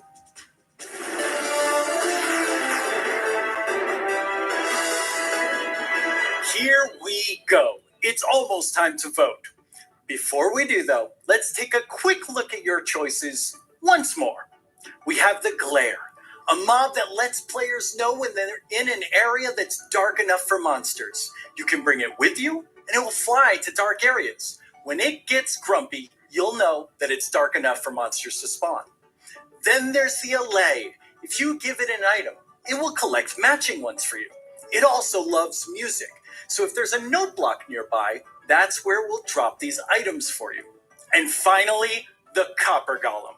Here we go. It's almost time to vote. Before we do, though, let's take a quick look at your choices once more. We have the Glare, a mob that lets players know when they're in an area that's dark enough for monsters. You can bring it with you, and it will fly to dark areas. When it gets grumpy, you'll know that it's dark enough for monsters to spawn. Then there's the Allay. If you give it an item, it will collect matching ones for you. It also loves music, so if there's a note block nearby, that's where we'll drop these items for you. And finally, the Copper Golem.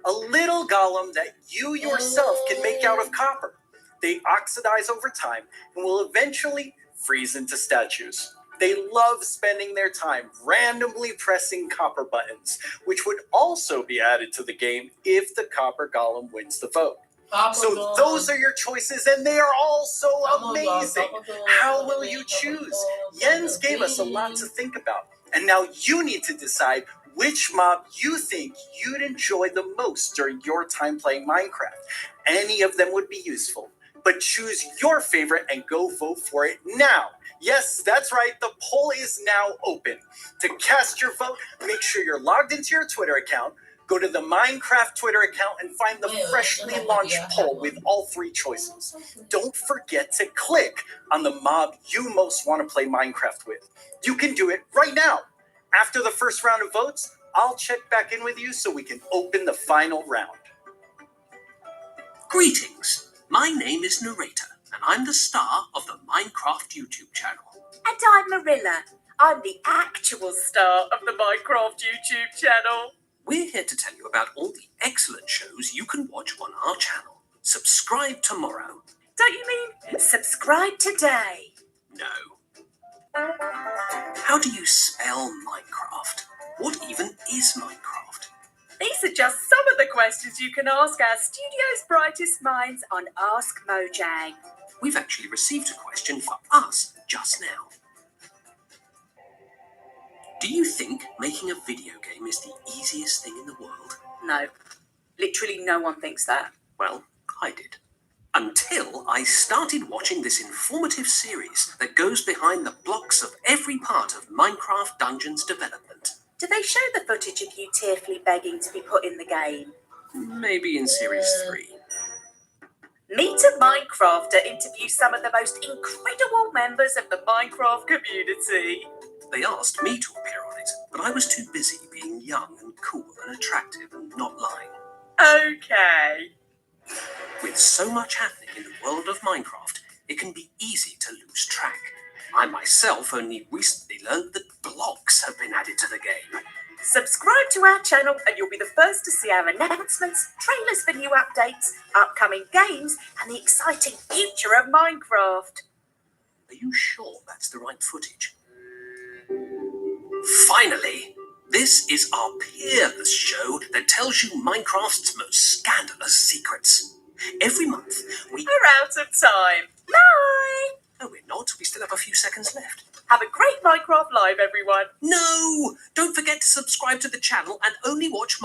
A little golem that you yourself can make out of copper. They oxidize over time and will eventually freeze into statues. They love spending their time randomly pressing copper buttons, which would also be added to the game if the Copper Golem wins the vote. So those are your choices, and they are all so amazing. How will you choose? Jens gave us a lot to think about, and now you need to decide which mob you think you'd enjoy the most during your time playing Minecraft. Any of them would be useful, but choose your favorite and go vote for it now. Yes, that's right, the poll is now open. To cast your vote, make sure you're logged into your Twitter account. Go to the Minecraft Twitter account and find the freshly launched poll with all three choices. Don't forget to click on the mob you most want to play Minecraft with. You can do it right now. After the first round of votes, I'll check back in with you so we can open the final round. Greetings. My name is Narrator, and I'm the star of the Minecraft YouTube channel. And I'm Marilla. I'm the actual star of the Minecraft YouTube channel. We're here to tell you about all the excellent shows you can watch on our channel. Subscribe tomorrow. Don't you mean subscribe today? No. How do you spell Minecraft? What even is Minecraft? These are just some of the questions you can ask our studio's brightest minds on Ask Mojang. We've actually received a question for us just now. Do you think making a video game is the easiest thing in the world? No. Literally no one thinks that. Well, I did. Until I started watching this informative series that goes behind the blocks of every part of Minecraft Dungeons development. Do they show the footage of you tearfully begging to be put in the game? Maybe in Series 3. Meet a Minecrafter interviews some of the most incredible members of the Minecraft community. They asked me to appear on it, but I was too busy being young and cool and attractive and not lying. Okay. With so much happening in the world of Minecraft, it can be easy to lose track. I myself only recently learned that blocks have been added to the game. Subscribe to our channel and you'll be the first to see our announcements, trailers for new updates, upcoming games, and the exciting future of Minecraft. Are you sure that's the right footage? Finally! This is our Peerless show that tells you Minecraft's most scandalous secrets. Every month, We're out of time. Bye! No, we're not. We still have a few seconds left. Have a great Minecraft Live, everyone. No! Don't forget to subscribe to the channel and only watch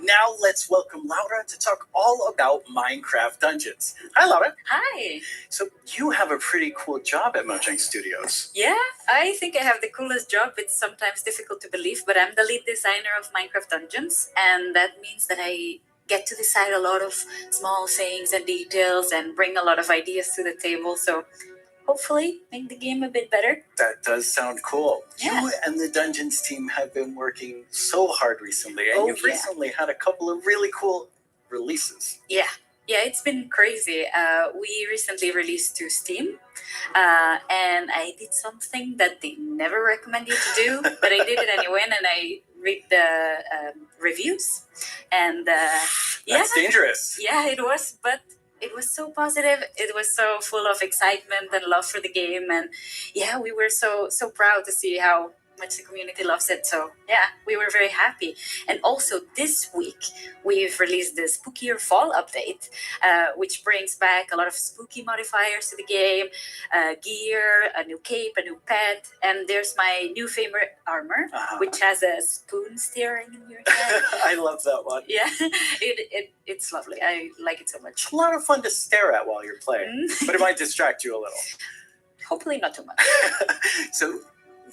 Now let's welcome Laura to talk all about Minecraft Dungeons. Hi, Laura. Hi. So you have a pretty cool job at Mojang Studios. Yeah, I think I have the coolest job. It's sometimes difficult to believe, but I'm the lead designer of Minecraft Dungeons, and that means that I get to decide a lot of small things and details and bring a lot of ideas to the table. So hopefully make the game a bit better. That does sound cool. Yeah. You and the Dungeons team have been working so hard recently, and you've recently had a couple of really cool releases. Yeah, it's been crazy. We recently released to Steam, and I did something that they never recommend you to do, but I did it anyway, and I read the reviews, and That's dangerous. Yeah, it was, but it was so positive. It was so full of excitement and love for the game, and yeah, we were so proud to see how much the community loves it. So yeah, we were very happy. And also this week we've released the Spookier Fall update, which brings back a lot of spooky modifiers to the game, gear, a new cape, a new pet, and there's my new favorite armor, which has a spoon steering in your head. I love that one. Yeah, it's lovely. I like it so much. A lot of fun to stare at while you're playing, but it might distract you a little. Hopefully not too much. So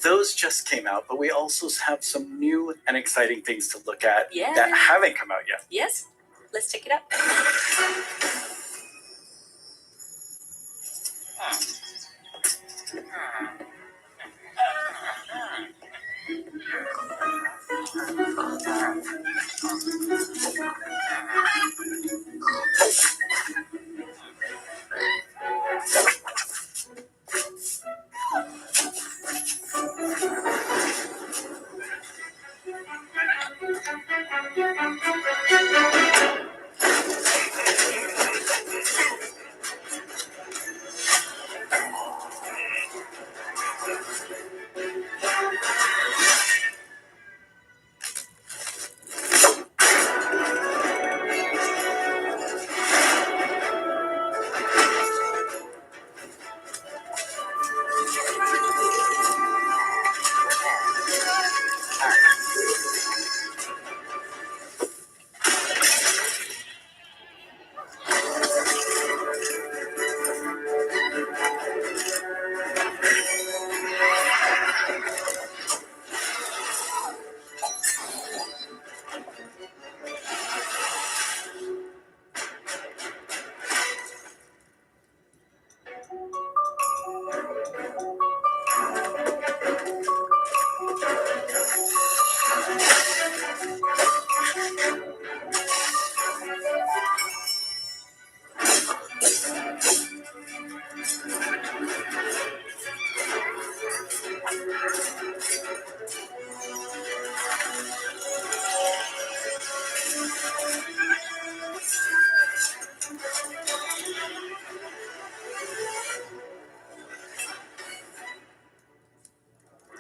those just came out, but we also have some new and exciting things to look at that haven't come out yet. Yes, let's check it out.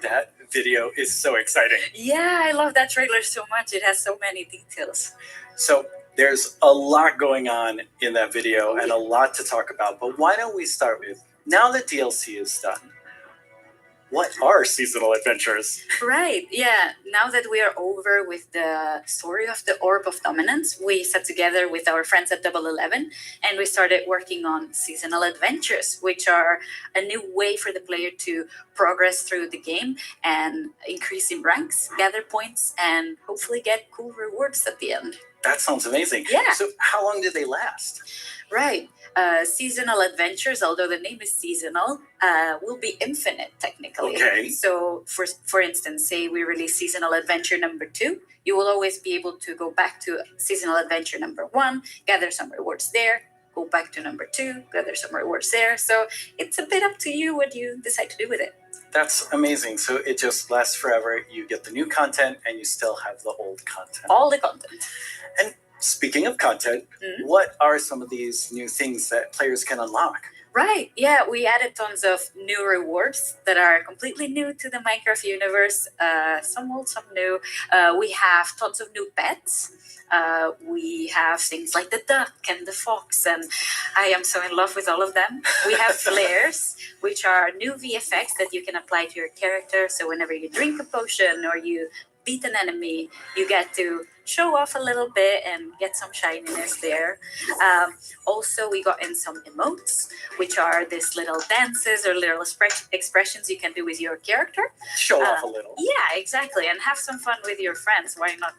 That video is so exciting. Yeah, I love that trailer so much. It has so many details. So there's a lot going on in that video and a lot to talk about, but why don't we start with, now that DLC is done, What are seasonal adventures? Right. Yeah. Now that we are over with the story of the Orb of Dominance, we sat together with our friends at Double 11 and we started working on seasonal adventures, which are a new way for the player to progress through the game and increase in ranks, gather points, and hopefully get cool rewards at the end. That sounds amazing. Yeah. So how long did they last? Right. Seasonal adventures, although the name is seasonal, will be infinite technically. Okay. So, for instance, say we release seasonal adventure number 2, you will always be able to go back to seasonal adventure number 1, gather some rewards there, go back to number 2, gather some rewards there. So it's a bit up to you what you decide to do with it. That's amazing. So it just lasts forever. You get the new content and you still have the old content. All the content. And speaking of content, what are some of these new things that players can unlock? Right. Yeah, we added tons of new rewards that are completely new to the Minecraft universe. Some old, some new. We have tons of new pets. We have things like the duck and the fox, and I am so in love with all of them. We have flares, which are new VFX that you can apply to your character. So whenever you drink a potion or you beat an enemy, you get to show off a little bit and get some shininess there. Also, we got in some emotes, which are these little dances or little expressions you can do with your character. Show off a little. Yeah, exactly, and have some fun with your friends. Why not,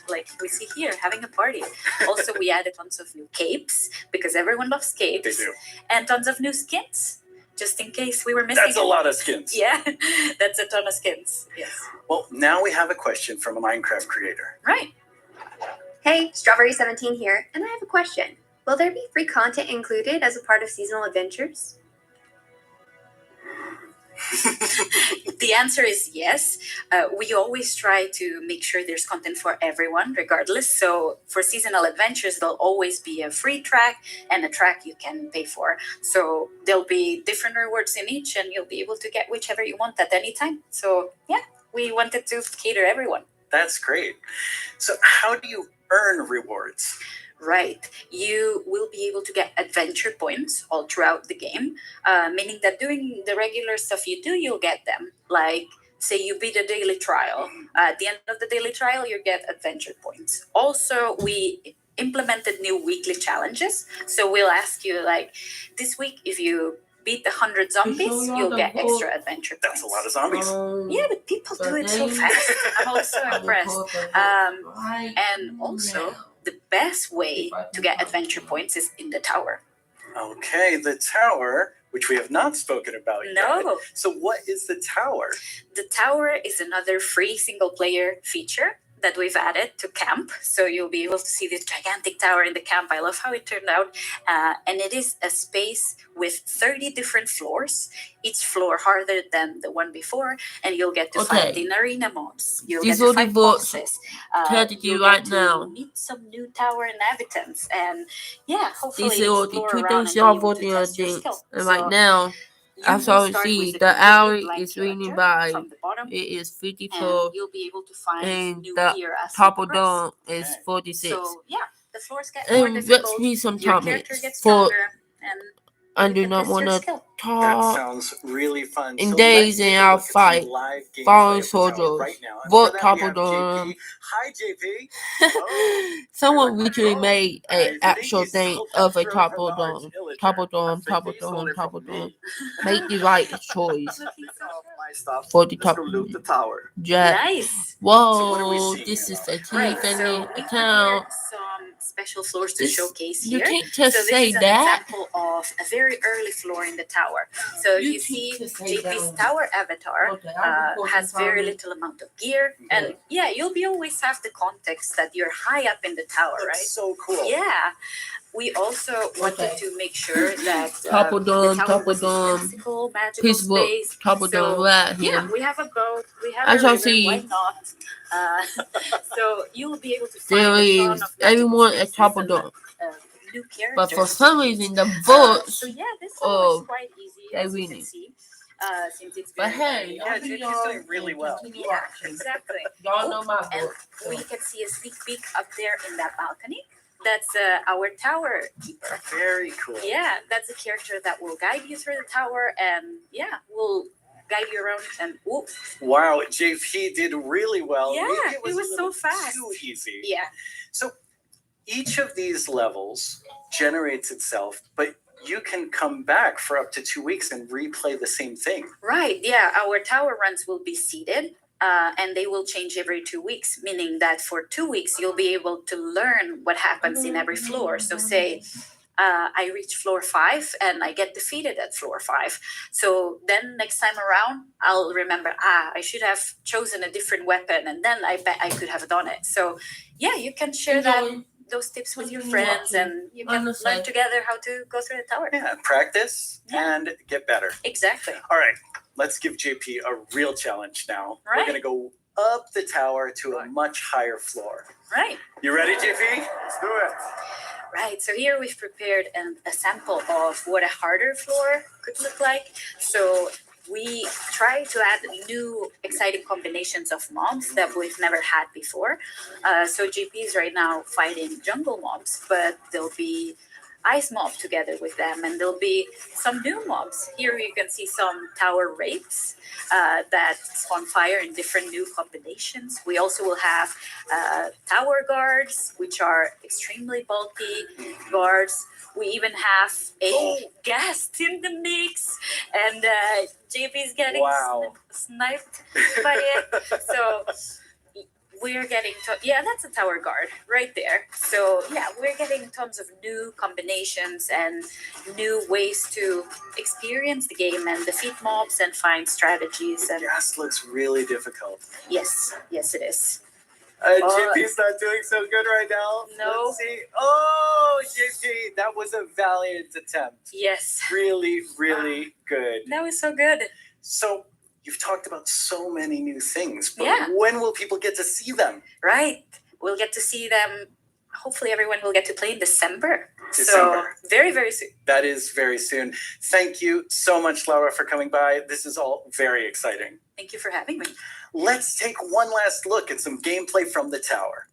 like we see here, having a party? Also, we added tons of new capes because everyone loves capes. They do. And tons of new skins, just in case we were missing. That's a lot of skins. Yeah, that's a ton of skins. Yes. Well, now we have a question from a Minecraft creator. Right. Hey, Strawberry17 here, and I have a question. Will there be free content included as a part of seasonal adventures? The answer is yes. We always try to make sure there's content for everyone, regardless. So for seasonal adventures, there'll always be a free track and a track you can pay for. So there'll be different rewards in each, and you'll be able to get whichever you want at any time. So yeah, we wanted to cater everyone. That's great. So how do you earn rewards? Right. You will be able to get adventure points all throughout the game, meaning that doing the regular stuff you do, you'll get them. Like, say you beat a daily trial. At the end of the daily trial, you get adventure points. Also, we implemented new weekly challenges. So we'll ask you, like, this week, if you beat 100 zombies, you'll get extra adventure points. That's a lot of zombies. Yeah, but people do it so fast. I'm also impressed. And also, the best way to get adventure points is in the tower. Okay, the tower, which we have not spoken about yet. No. So what is the tower? The tower is another free single player feature that we've added to camp. So you'll be able to see this gigantic tower in the camp. I love how it turned out. And it is a space with 30 different floors, each floor harder than the one before. And you'll get to fight in arena modes. You'll These get to are the fight books bosses. telling you You'll right get to now. meet some new tower inhabitants. And yeah, hopefully These are the explore two around things and y'all be able to voting on test your things. skill. And So right now, as will I start see, with a the completely hour blank is reading character by. from the bottom, It is and 54, you'll be able to find and new the gear as you top of progress. them is 46. So yeah, the floors get more And difficult. let's read some Your character comments. gets For stronger, and I you do can not test want your to skill. That talk sounds really fun. in So days let's in take a our look at some fight. live gameplay Fallen of the tower soldiers. right now. And Vote for that, we top have of them. JP. Hi, JP. Someone literally made I an think actual he's thing called of a after top a of large dome. villager. Top of I dome, think top of he stole dome, it top from of dome. me. Make the right choice My stuff. for the Let's top. go loot the tower. Jack. Nice. Whoa, this is a Right. Tiffany So we account. prepared some special floors to This- showcase you here. can't just so this say is an that. example of a very early floor in the tower. So you see JP's tower avatar has very little amount of gear. And yeah, you'll be always have the context that you're high up in the tower, right? So cool. Yeah. We also wanted to make sure that Top of the dome, tower top of was a dome. sensible, magical Please vote space. top of dome right Yeah, here. we have a boat, we have I a shall river, why see. not? So you will be able to find There a ton is of magical everyone at spaces top of and dome. new characters. But for some reason, the So votes yeah, this one was of quite easy, they as you can winning. see. Since it's But very hey, early y'all on. do JP's y'all doing really well. Yeah, exactly. Y'all know my And vote. we can see a sneak peek up there in that balcony. That's our tower keeper. Very cool. Yeah, that's a character that will guide you through the tower, and yeah, will guide you around and whoop. Wow, JP did really well. Yeah, Maybe it was a so little fast. Too easy. Yeah. So each of these levels generates itself, but you can come back for up to 2 weeks and replay the same thing. Right. Yeah. Our tower runs will be seeded. And they will change every 2 weeks, meaning that for 2 weeks, you'll be able to learn what happens in every floor. So say I reach floor 5 and I get defeated at floor 5. So then next time around, I'll remember, I should have chosen a different weapon. And then I bet I could have done it. So yeah, you can share those tips with your friends and you can learn together how to go through the tower. Yeah, practice and get better. Exactly. All right, let's give JP a real challenge now. Right. We're going to go up the tower to a much higher floor. Right. You ready, JP? Let's do it. Right, so here we've prepared a sample of what a harder floor could look like. So we try to add new exciting combinations of mobs that we've never had before. So JP is right now fighting jungle mobs, but there'll be ice mob together with them, and there'll be some new mobs. Here you can see some tower rapes that spawn fire in different new combinations. We also will have tower guards, which are extremely bulky guards. We even have a guest in the mix, and JP's getting sniped by it. So we're getting that's a tower guard right there. So yeah, we're getting tons of new combinations and new ways to experience the game and defeat mobs and find strategies. And Gas looks really difficult. yes, it is. JP's not doing so good right now. No. Let's see. Oh, JP, that was a valiant attempt. Yes. Really, really good. That was so good. So you've talked about so many new things, but Yeah. when will people get to see them? Right. We'll get to see them. Hopefully everyone will get to play in December. December. So very, very soon. That is very soon. Thank you so much, Laura, for coming by. This is all very exciting. Thank you for having me. Let's take one last look at some gameplay from the tower.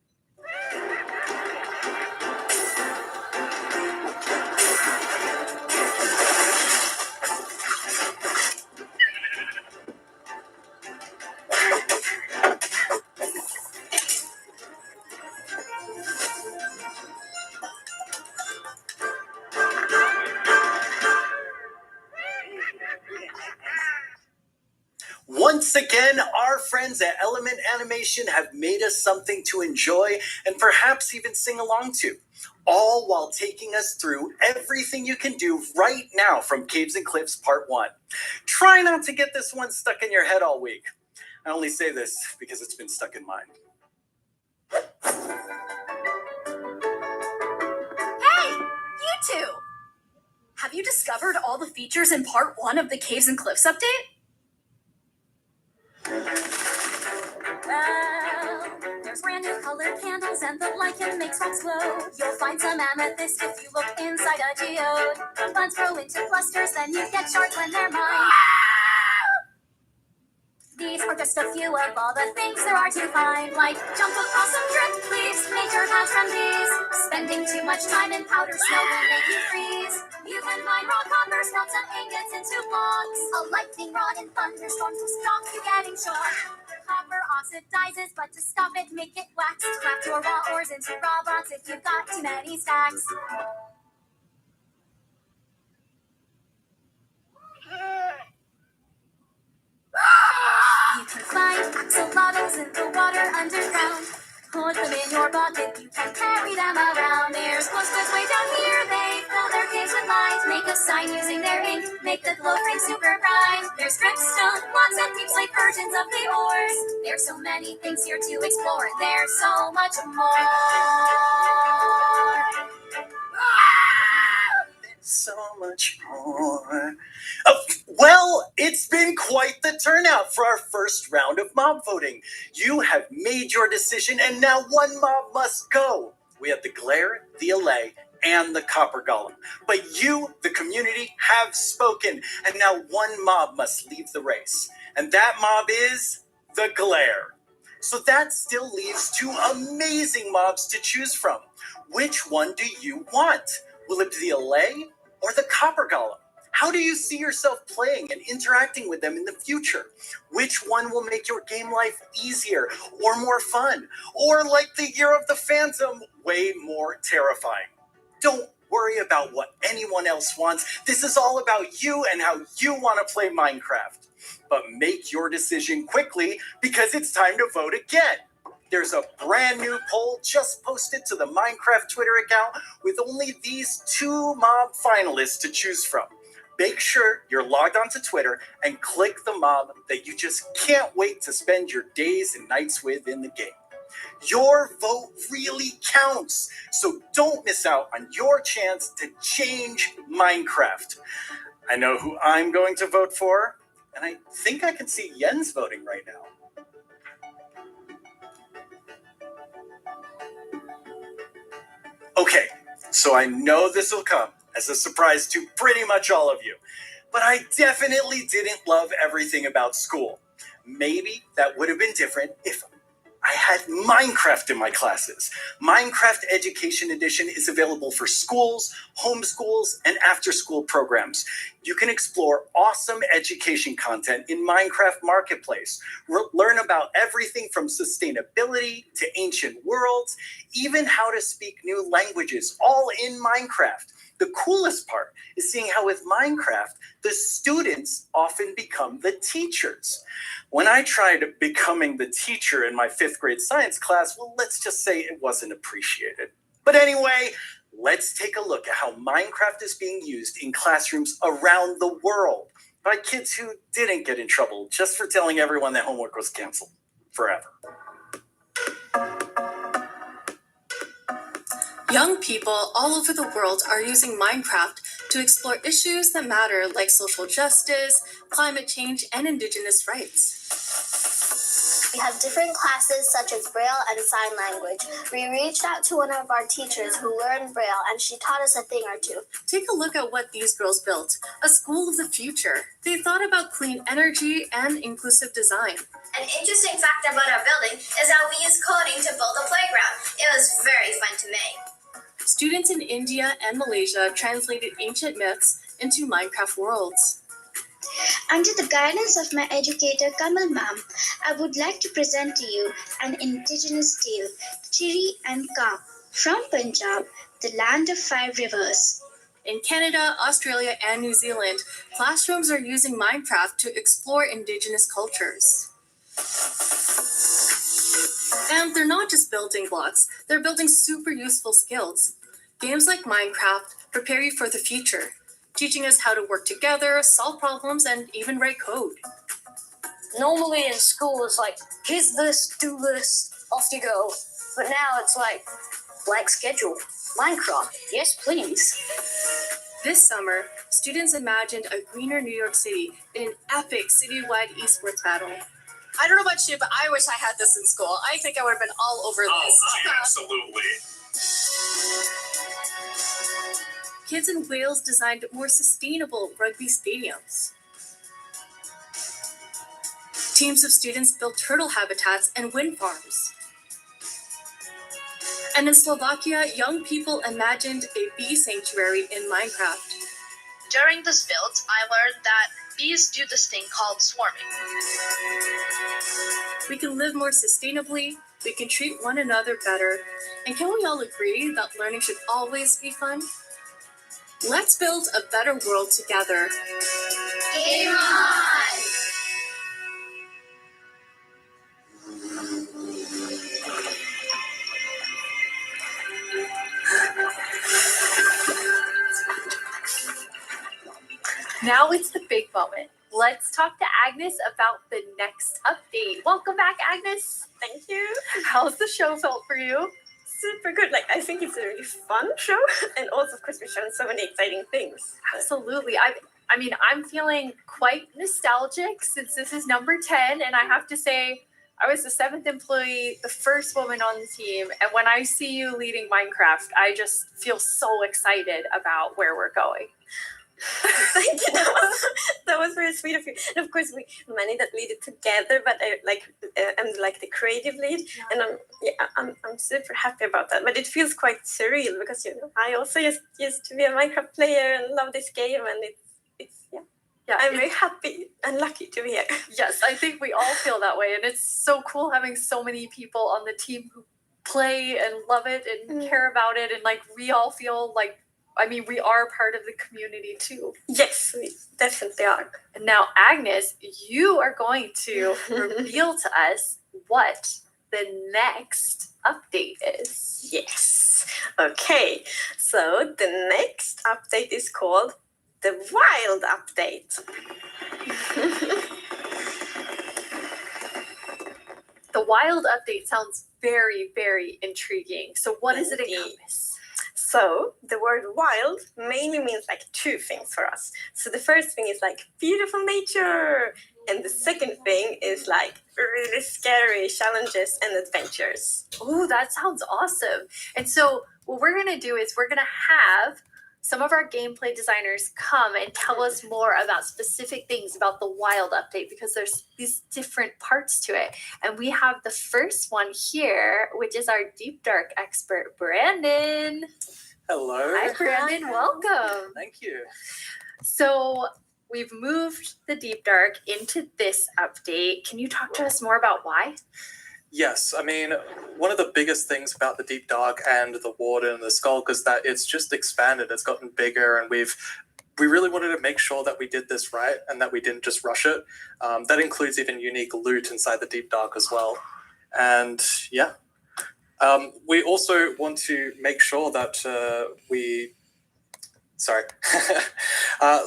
Once again, our friends at Element Animation have made us something to enjoy and perhaps even sing along to, all while taking us through everything you can do right now from Caves and Cliffs Part 1. Try not to get this one stuck in your head all week. I only say this because it's been stuck in mine. Hey, you two! Have you discovered all the features in Part 1 of the Caves and Cliffs update? Well, there's brand new colored candles and the lichen makes rocks glow. You'll find some amethyst if you look inside a geode. The buds grow into clusters, then you get shards when they're mined. These are just a few of all the things there are to find, like jump across some drift leaves, nature has from these. Spending too much time in powder snow will make you freeze. You can mine raw copper, smelt some ingots into blocks. A lightning rod in thunderstorms will stop you getting shot. Copper oxidizes, but to stop it, make it wax. Craft your raw ores into raw rocks if you've got too many stacks. You can find axolotls in the water underground. Put them in your bucket, you can carry them around. There's glow squids way down here, they fill their caves with light. Make a sign using their ink, make the glow frame super bright. There's dripstone, blocks and deep slate versions of the ores. There's so many things here to explore, there's so much more. So much more. Well, it's been quite the turnout for our first round of mob voting. You have made your decision, and now one mob must go. We have the Glare, the Allay, and the Copper Golem. But you, the community, have spoken, and now one mob must leave the race. And that mob is the Glare. So that still leaves two amazing mobs to choose from. Which one do you want? Will it be the Allay or the Copper Golem? How do you see yourself playing and interacting with them in the future? Which one will make your game life easier or more fun? Or like the Year of the Phantom, way more terrifying? Don't worry about what anyone else wants. This is all about you and how you want to play Minecraft. But make your decision quickly because it's time to vote again. There's a brand new poll just posted to the Minecraft Twitter account with only these 2 mob finalists to choose from. Make sure you're logged onto Twitter and click the mob that you just can't wait to spend your days and nights with in the game. Your vote really counts, so don't miss out on your chance to change Minecraft. I know who I'm going to vote for, and I think I can see Jens voting right now. Okay, so I know this will come as a surprise to pretty much all of you, but I definitely didn't love everything about school. Maybe that would have been different if I had Minecraft in my classes. Minecraft Education Edition is available for schools, homeschools, and after-school programs. You can explore awesome education content in Minecraft Marketplace. Learn about everything from sustainability to ancient worlds, even how to speak new languages, all in Minecraft. The coolest part is seeing how with Minecraft, the students often become the teachers. When I tried becoming the teacher in my 5th grade science class, well, let's just say it wasn't appreciated. But anyway, let's take a look at how Minecraft is being used in classrooms around the world by kids who didn't get in trouble just for telling everyone that homework was canceled forever. Young people all over the world are using Minecraft to explore issues that matter like social justice, climate change, and indigenous rights. We have different classes such as Braille and Sign Language. We reached out to one of our teachers who learned Braille and she taught us a thing or two. Take a look at what these girls built, a school of the future. They thought about clean energy and inclusive design. An interesting fact about our building is that we used coding to build a playground. It was very fun to make. Students in India and Malaysia translated ancient myths into Minecraft worlds. Under the guidance of my educator Kamal ma'am, I would like to present to you an indigenous tale, Chiri and Ka, from Punjab, the land of 5 rivers. In Canada, Australia, and New Zealand, classrooms are using Minecraft to explore indigenous cultures. And they're not just building blocks, they're building super useful skills. Games like Minecraft prepare you for the future, teaching us how to work together, solve problems, and even write code. Normally in school, it's like, here's this, do this, off you go. But now it's like, blank schedule, Minecraft, yes please. This summer, students imagined a greener New York City in an epic citywide esports battle. I don't know about you, but I wish I had this in school. I think I would have been all over this. Absolutely. Kids in Wales designed more sustainable rugby stadiums. Teams of students built turtle habitats and wind farms. And in Slovakia, young people imagined a bee sanctuary in Minecraft. During this build, I learned that bees do this thing called swarming. We can live more sustainably, we can treat one another better, and can we all agree that learning should always be fun? Let's build a better world together. Game on! Now it's the big moment. Let's talk to Agnes about the next update. Welcome back, Agnes. Thank you. How's the show felt for you? Super good. Like, I think it's a really fun show, and also, of course, we've shown so many exciting things. Absolutely. I mean, I'm feeling quite nostalgic since this is number 10, and I have to say, I was the 7th employee, the first woman on the team, and when I see you leading Minecraft, I just feel so excited about where we're going. Thank you. That was very sweet of you. And of course, we managed that lead it together. But I'm like the creative lead, and I'm super happy about that. But it feels quite surreal because I also used to be a Minecraft player and love this game, and Yeah, I'm very happy and lucky to be here. Yes, I think we all feel that way, and it's so cool having so many people on the team who play and love it and care about it, and like we all feel like, I mean, we are part of the community too. Yes, we definitely are. And now, Agnes, you are going to reveal to us what the next update is. Yes. Okay. So the next update is called the Wild Update. The Wild Update sounds very, very intriguing. So what does it encompass? So the word wild mainly means like two things for us. So the first thing is like beautiful nature. And the second thing is like really scary challenges and adventures. Oh, that sounds awesome. And so what we're going to do is we're going to have some of our gameplay designers come and tell us more about specific things about the Wild Update, because there's these different parts to it. And we have the first one here, which is our Deep Dark expert, Brandon. Hello. Hi, Brandon. Welcome. Thank you. So we've moved the Deep Dark into this update. Can you talk to us more about why? Yes, I mean, one of the biggest things about the Deep Dark and the Warden and the Skulk is that it's just expanded. It's gotten bigger, and we really wanted to make sure that we did this right and that we didn't just rush it. That includes even unique loot inside the Deep Dark as well. And yeah, we also want to make sure that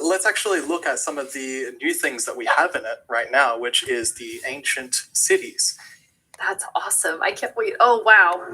let's actually look at some of the new things that we have in it right now, which is the ancient cities. That's awesome. I can't wait. Oh, wow.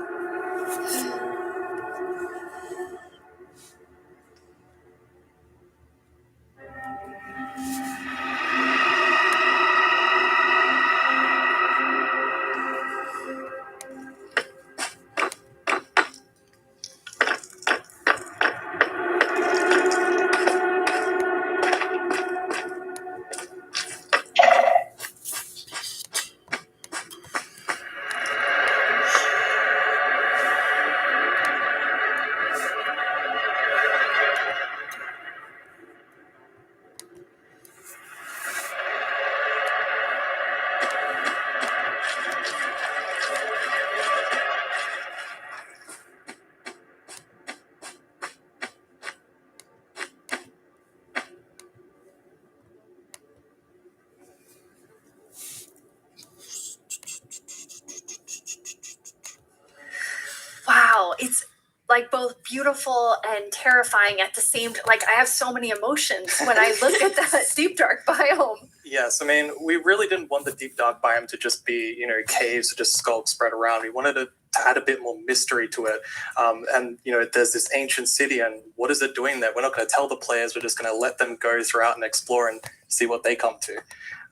Wow, it's like both beautiful and terrifying at the same time. Like I have so many emotions when I look at that Deep Dark biome. Yes, I mean, we really didn't want the Deep Dark biome to just be, caves or just skulks spread around. We wanted to add a bit more mystery to it. And, there's this ancient city, and what is it doing there? We're not going to tell the players. We're just going to let them go throughout and explore and see what they come to.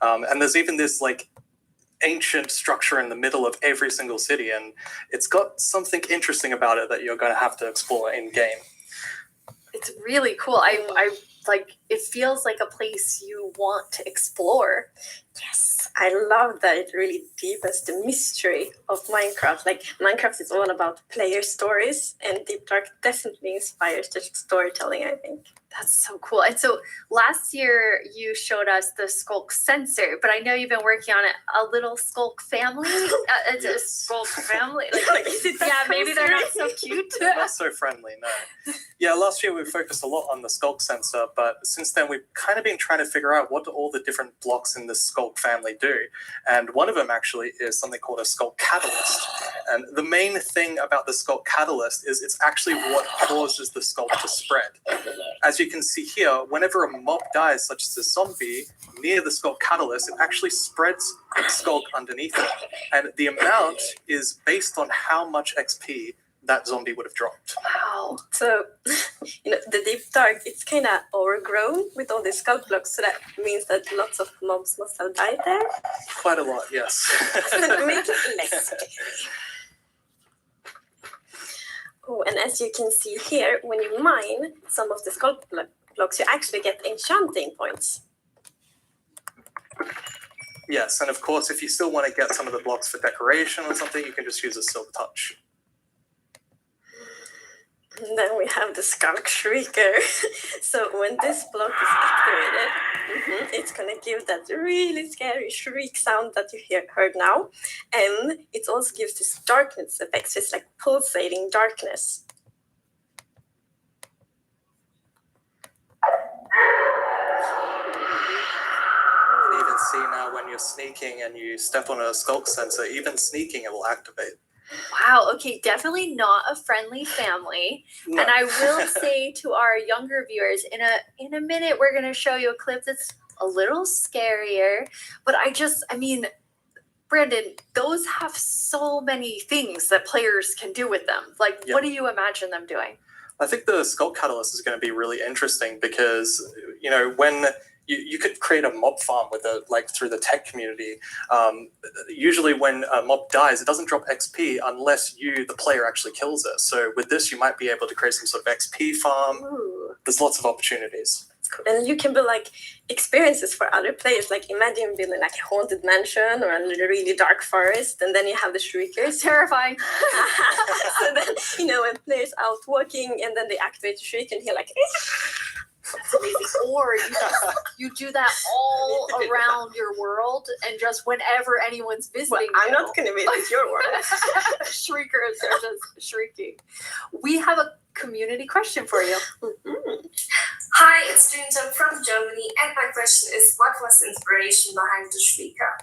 And there's even this, ancient structure in the middle of every single city, and it's got something interesting about it that you're going to have to explore in game. It's really cool. I like, it feels like a place you want to explore. Yes, I love that it really deepens the mystery of Minecraft. Like Minecraft is all about player stories, and Deep Dark definitely inspires the storytelling, I think. That's so cool. And so last year you showed us the Skulk sensor, but I know you've been working on it. A little Skulk family. It's a Skulk family. Maybe they're not so cute. Not so friendly, no. Yeah, last year we focused a lot on the Skulk sensor, but since then we've kind of been trying to figure out what do all the different blocks in the Skulk family do. And one of them actually is something called a Skulk catalyst. And the main thing about the Skulk catalyst is it's actually what causes the Skulk to spread. As you can see here, whenever a mob dies, such as a zombie, near the Skulk catalyst, it actually spreads Skulk underneath it. And the amount is based on how much XP that zombie would have dropped. Wow. So, the Deep Dark, it's kind of overgrown with all these Skulk blocks, so that means that lots of mobs must have died there. Quite a lot, yes. Make it less scary. Oh, and as you can see here, when you mine some of the Skulk blocks, you actually get enchanting points. Yes, and of course, if you still want to get some of the blocks for decoration or something, you can just use a Silk Touch. And then we have the Skulk Shrieker. So when this block is activated, it's gonna give that really scary shriek sound that you heard now. And it also gives this darkness effect, so it's like pulsating darkness. You can even see now when you're sneaking and you step on a skulk sensor, even sneaking it will activate. Wow, okay, definitely not a friendly family. No. And I will say to our younger viewers, in a minute we're gonna show you a clip that's a little scarier. But I mean, Brandon, those have so many things that players can do with them. Like, Yeah. what do you imagine them doing? I think the Skulk Catalyst is going to be really interesting because, you know, when you could create a mob farm with it, like through the tech community. Usually when a mob dies, it doesn't drop XP unless you, the player, actually kills it. So with this, you might be able to create some sort of XP farm. Ooh. There's lots of opportunities. And you can build like experiences for other players. Like imagine building like a haunted mansion or a really dark forest, and then you have the shriekers. Terrifying. So then, you know, when players out walking and then they activate the shriek and hear like That's amazing. Or you do that all around your world, and just whenever anyone's visiting, I'm not going to visit your world. Shriekers are just shrieking. We have a community question for you. Hi, it's Junta from Germany, and my question is, what was the inspiration behind the Shrieker?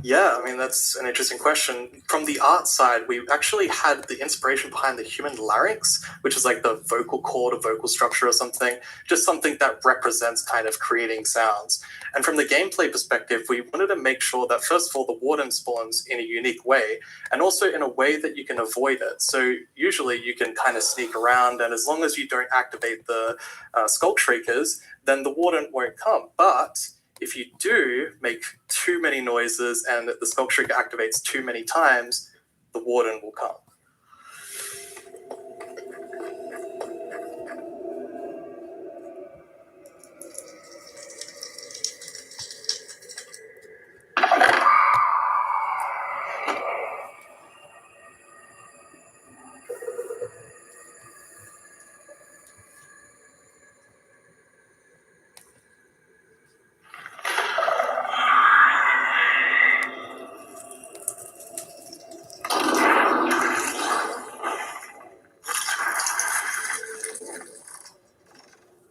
Yeah, I mean, that's an interesting question. From the art side, we actually had the inspiration behind the human larynx, which is like the vocal cord or vocal structure or something, just something that represents kind of creating sounds. And from the gameplay perspective, we wanted to make sure that, first of all, the warden spawns in a unique way, and also in a way that you can avoid it. So usually you can kind of sneak around, and as long as you don't activate the Skulk Shriekers, then the warden won't come. But if you do make too many noises and the Skulk Shrieker activates too many times, the warden will come.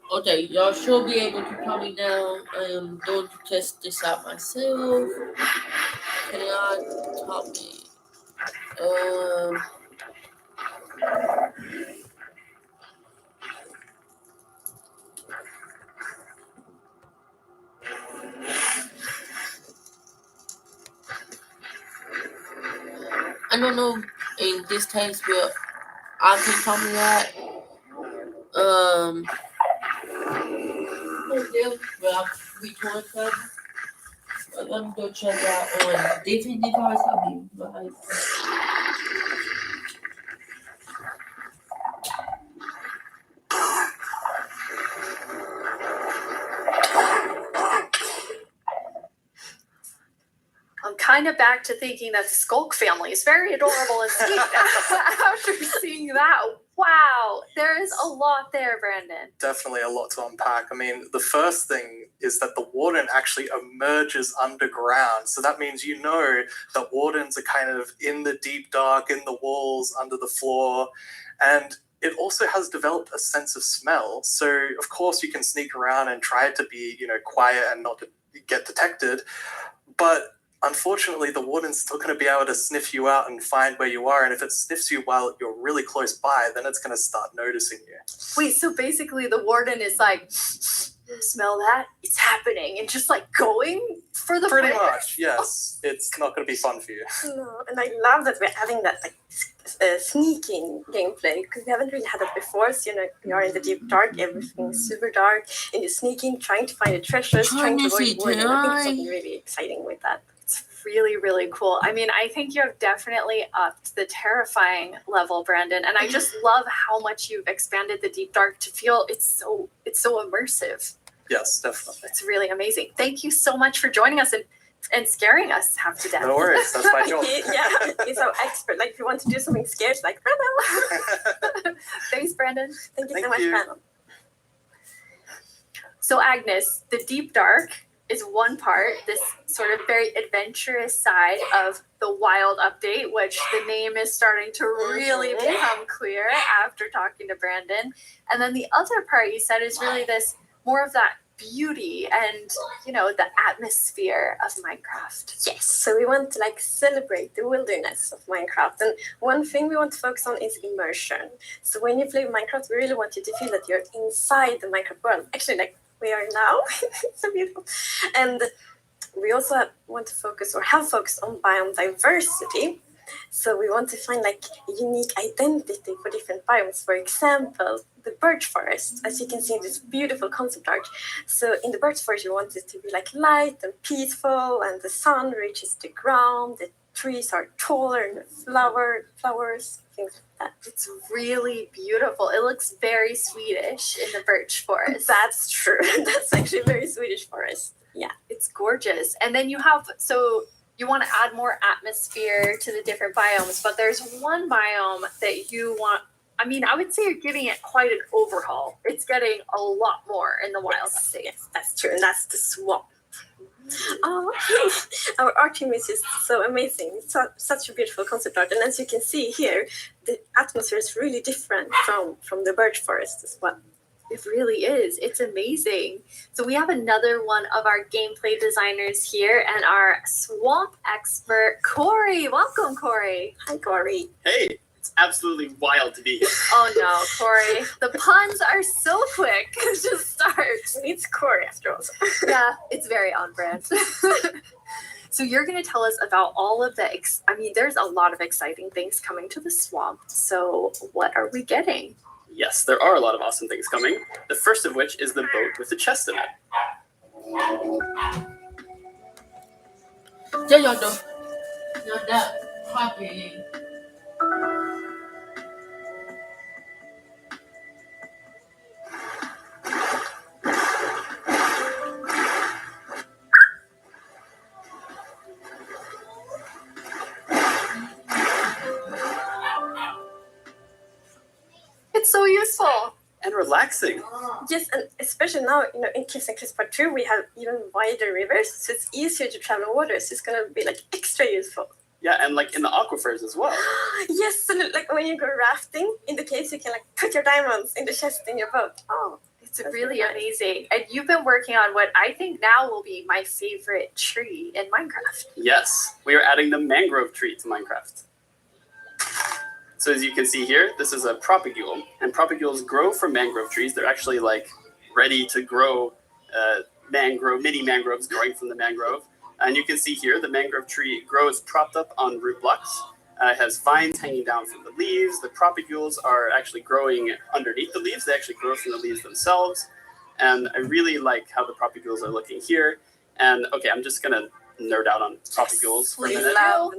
Okay, y'all should be able to tell me now. I am going to test this out myself. Can y'all tell me? I don't know in this case, but I can tell me that. Well, we talked about. Let me go check out on different devices. I mean, like. I'm kind of back to thinking that the Skulk family is very adorable and sweet after seeing that. Wow, there is a lot there, Brandon. Definitely a lot to unpack. I mean, the first thing is that the warden actually emerges underground. So that means you know that wardens are kind of in the deep dark, in the walls, under the floor. And it also has developed a sense of smell. So, of course, you can sneak around and try to be, you know, quiet and not to get detected. But unfortunately, the warden's still going to be able to sniff you out and find where you are. And if it sniffs you while you're really close by, then it's going to start noticing you. Wait, so basically the warden is like, smell that? It's happening. And just like going for the Pretty player? much, yes. It's not going to be fun for you. No, and I love that we're adding that like sneaking gameplay because we haven't really had that before. So, you know, you are in the deep dark, everything's super dark, and you're sneaking, trying to find the treasures, trying to avoid warden. I think there's something really exciting with that. It's really, really cool. I mean, I think you have definitely upped the terrifying level, Brandon. And I just love how much you've expanded the deep dark to feel it's so immersive. Yes, definitely. It's really amazing. Thank you so much for joining us. And and scaring us half to death. No worries, that's my job. He's our expert. Like if you want to do something scared, like Brandon. Thanks, Brandon. Thank you so Thank much, you. Brandon. So Agnes, the Deep Dark is one part, this sort of very adventurous side of the Wild update, which the name is starting to really become clear after talking to Brandon. And then the other part you said is really this more of that beauty and, you know, the atmosphere of Minecraft. Yes, so we want to like celebrate the wilderness of Minecraft, and one thing we want to focus on is immersion. So when you play Minecraft, we really want you to feel that you're inside the Minecraft world. Actually, like we are now. It's so beautiful. And we also want to focus or have focused on biome diversity. So we want to find like a unique identity for different biomes. For example, the birch forest, as you can see in this beautiful concept art. So in the birch forest, you want it to be like light and peaceful, and the sun reaches the ground. The trees are taller and flowers, things like that. It's really beautiful. It looks very Swedish in the birch forest. That's true. That's actually very Swedish forest. Yeah, it's gorgeous. And then you have, so you want to add more atmosphere to the different biomes, but there's one biome that you want, I mean, I would say you're giving it quite an overhaul. It's getting a lot more in the wild state. Yes, that's true. And that's the swamp. Oh, our art team is just so amazing. It's such a beautiful concept art. And as you can see here, the atmosphere is really different from the birch forest as well. It really is. It's amazing. So we have another one of our gameplay designers here and our swamp expert, Corey. Welcome, Corey. Hi, Corey. Hey, it's absolutely wild to be here. Oh no, Corey. The puns are so quick to start. It's Corey after all. Yeah, it's very on brand. So you're going to tell us about all of the, I mean, there's a lot of exciting things coming to the swamp. So what are we getting? Yes, there are a lot of awesome things coming. The first of which is the boat with the chest in it. It's so useful. And relaxing. Yes, and especially now, you know, in Caves and Cliffs Part 2, we have even wider rivers, so it's easier to travel water, so it's going to be like extra useful. Yeah, and like in the aquifers as well. Yes, and like when you go rafting in the caves, you can like put your diamonds in the chest in your boat. Oh, it's really amazing. And you've been working on what I think now will be my favorite tree in Minecraft. Yes, we are adding the mangrove tree to Minecraft. So as you can see here, this is a propagule, and propagules grow from mangrove trees. They're actually like ready to grow mini mangroves growing from the mangrove. And you can see here the mangrove tree grows propped up on root blocks. It has vines hanging down from the leaves. The propagules are actually growing underneath the leaves. They actually grow from the leaves themselves. And I really like how the propagules are looking here. And okay, I'm just gonna nerd out on propagules for a minute.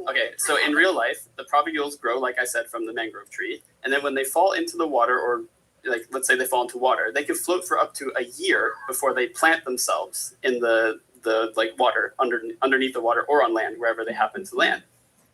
Okay, so in real life, the propagules grow, like I said, from the mangrove tree. And then when they fall into the water, or like let's say they fall into water, they can float for up to a year before they plant themselves in the like water, underneath the water or on land, wherever they happen to land.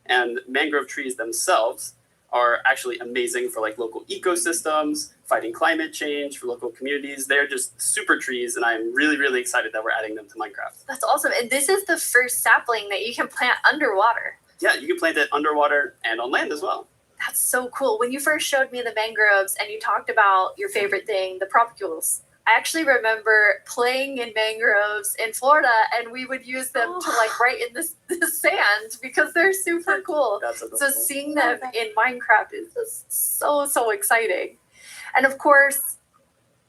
And mangrove trees themselves are actually amazing for like local ecosystems, fighting climate change, for local communities. They're just super trees, and I'm really, really excited that we're adding them to Minecraft. That's awesome. And this is the first sapling that you can plant underwater. Yeah, you can plant it underwater and on land as well. That's so cool. When you first showed me the mangroves and you talked about your favorite thing, the propagules, I actually remember playing in mangroves in Florida, and we would use them to like write in the sand because they're super cool. So seeing them in Minecraft is just so exciting. And of course,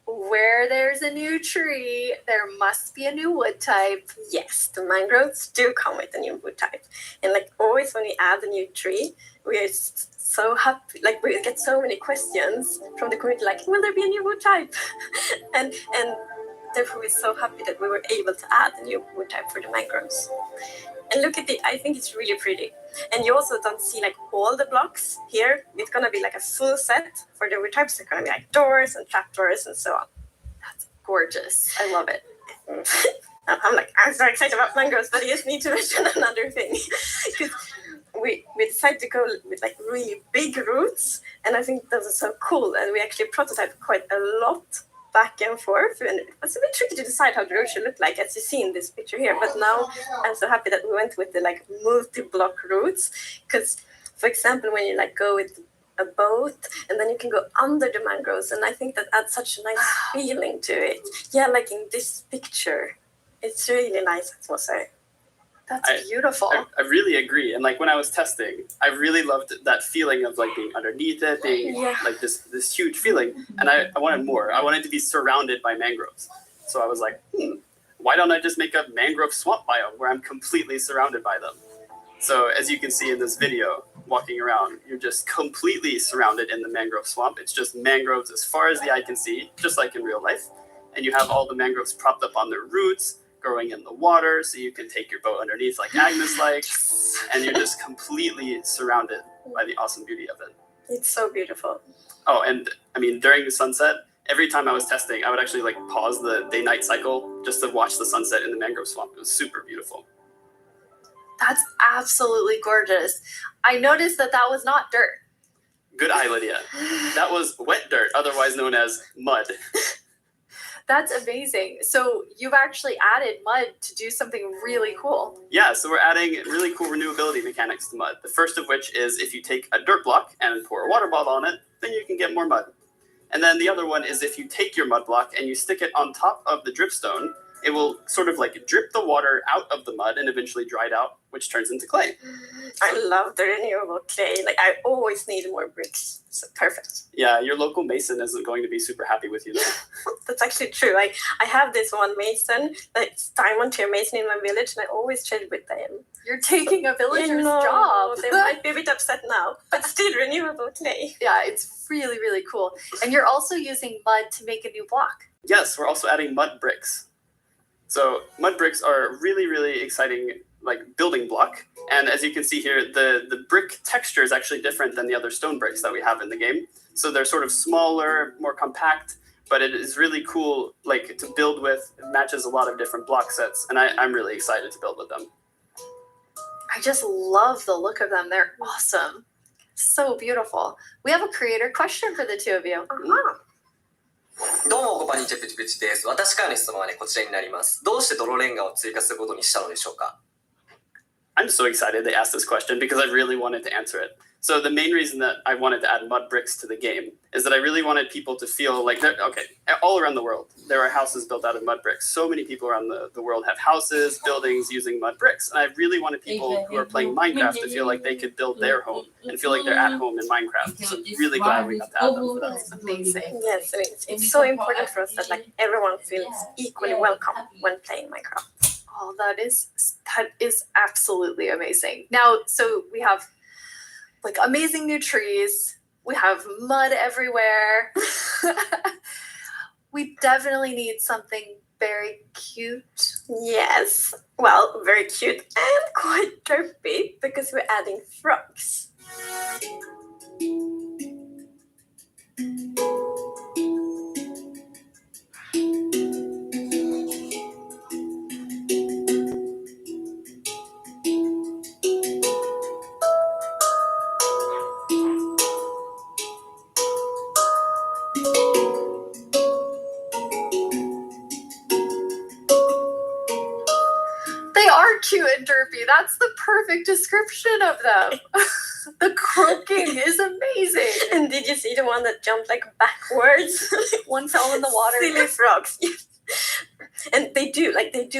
where there's a new tree, there must be a new wood type. Yes, the mangroves do come with a new wood type. And like always when we add a new tree, we are so happy. Like we get so many questions from the community, like, will there be a new wood type? and therefore we're so happy that we were able to add a new wood type for the mangroves. And look at it, I think it's really pretty. And you also don't see like all the blocks here. It's gonna be like a full set for the wood types. They're gonna be like doors and trapdoors and so on. That's gorgeous. I love it. I'm so excited about mangroves, but I just need to mention another thing. 'Cause we decided to go with like really big roots, and I think those are so cool. And we actually prototyped quite a lot back and forth, and it was a bit tricky to decide how the root should look like, as you see in this picture here. But now I'm so happy that we went with the like multi-block roots, because for example, when you like go with a boat and then you can go under the mangroves, and I think that adds such a nice feeling to it. Yeah, like in this picture, it's really nice atmosphere. That's beautiful. I really agree. And like when I was testing, I really loved that feeling of like being underneath it, being like this huge feeling. And I wanted more. I wanted to be surrounded by mangroves. So I was like, why don't I just make a mangrove swamp biome where I'm completely surrounded by them? So as you can see in this video, walking around, you're just completely surrounded in the mangrove swamp. It's just mangroves as far as the eye can see, just like in real life. And you have all the mangroves propped up on their roots, growing in the water, so you can take your boat underneath like Agnes likes, and you're just completely surrounded by the awesome beauty of it. It's so beautiful. Oh, and I mean, during the sunset, every time I was testing, I would actually like pause the day-night cycle just to watch the sunset in the mangrove swamp. It was super beautiful. That's absolutely gorgeous. I noticed that was not dirt. Good eye, Lydia. That was wet dirt, otherwise known as mud. That's amazing. So you've actually added mud to do something really cool. Yeah, so we're adding really cool renewability mechanics to mud. The first of which is if you take a dirt block and pour a water bottle on it, then you can get more mud. And then the other one is if you take your mud block and you stick it on top of the dripstone, it will sort of like drip the water out of the mud and eventually dry it out, which turns into clay. I love the renewable clay. Like I always need more bricks. So perfect. Yeah, your local mason isn't going to be super happy with you though. That's actually true. I have this one mason, like diamond tier mason in my village, and I always trade with them. You're taking a villager's I know, job. They might be a bit upset now, but still renewable clay. Yeah, it's really, really cool. And you're also using mud to make a new block. Yes, we're also adding mud bricks. So mud bricks are a really, really exciting like building block. And as you can see here, the brick texture is actually different than the other stone bricks that we have in the game. So they're sort of smaller, more compact, but it is really cool like to build with. It matches a lot of different block sets, and I'm really excited to build with them. I just love the look of them. They're awesome. So beautiful. We have a creator question for the two of you. どうもこんにちは、プチプチです。私からの質問はね、こちらになります。どうして泥レンガを追加することにしたのでしょうか? I'm so excited they asked this question because I really wanted to answer it. So the main reason that I wanted to add mud bricks to the game is that I really wanted people to feel like they're, okay, all around the world, there are houses built out of mud bricks. So many people around the world have houses, buildings using mud bricks. And I really wanted people who are playing Minecraft to feel like they could build their home and feel like they're at home in Minecraft. So I'm really glad we got to add them. That's amazing. Yes, I mean, it's so important for us that like everyone feels equally welcome when playing Minecraft. Oh, that is absolutely amazing. Now, so we have like amazing new trees. We have mud everywhere. We definitely need something very cute. Yes, well, very cute and quite derpy because we're adding frogs. They are cute and derpy. That's the perfect description of them. The croaking is amazing. And did you see the one that jumped like backwards? One fell in the water. Silly frogs. And they do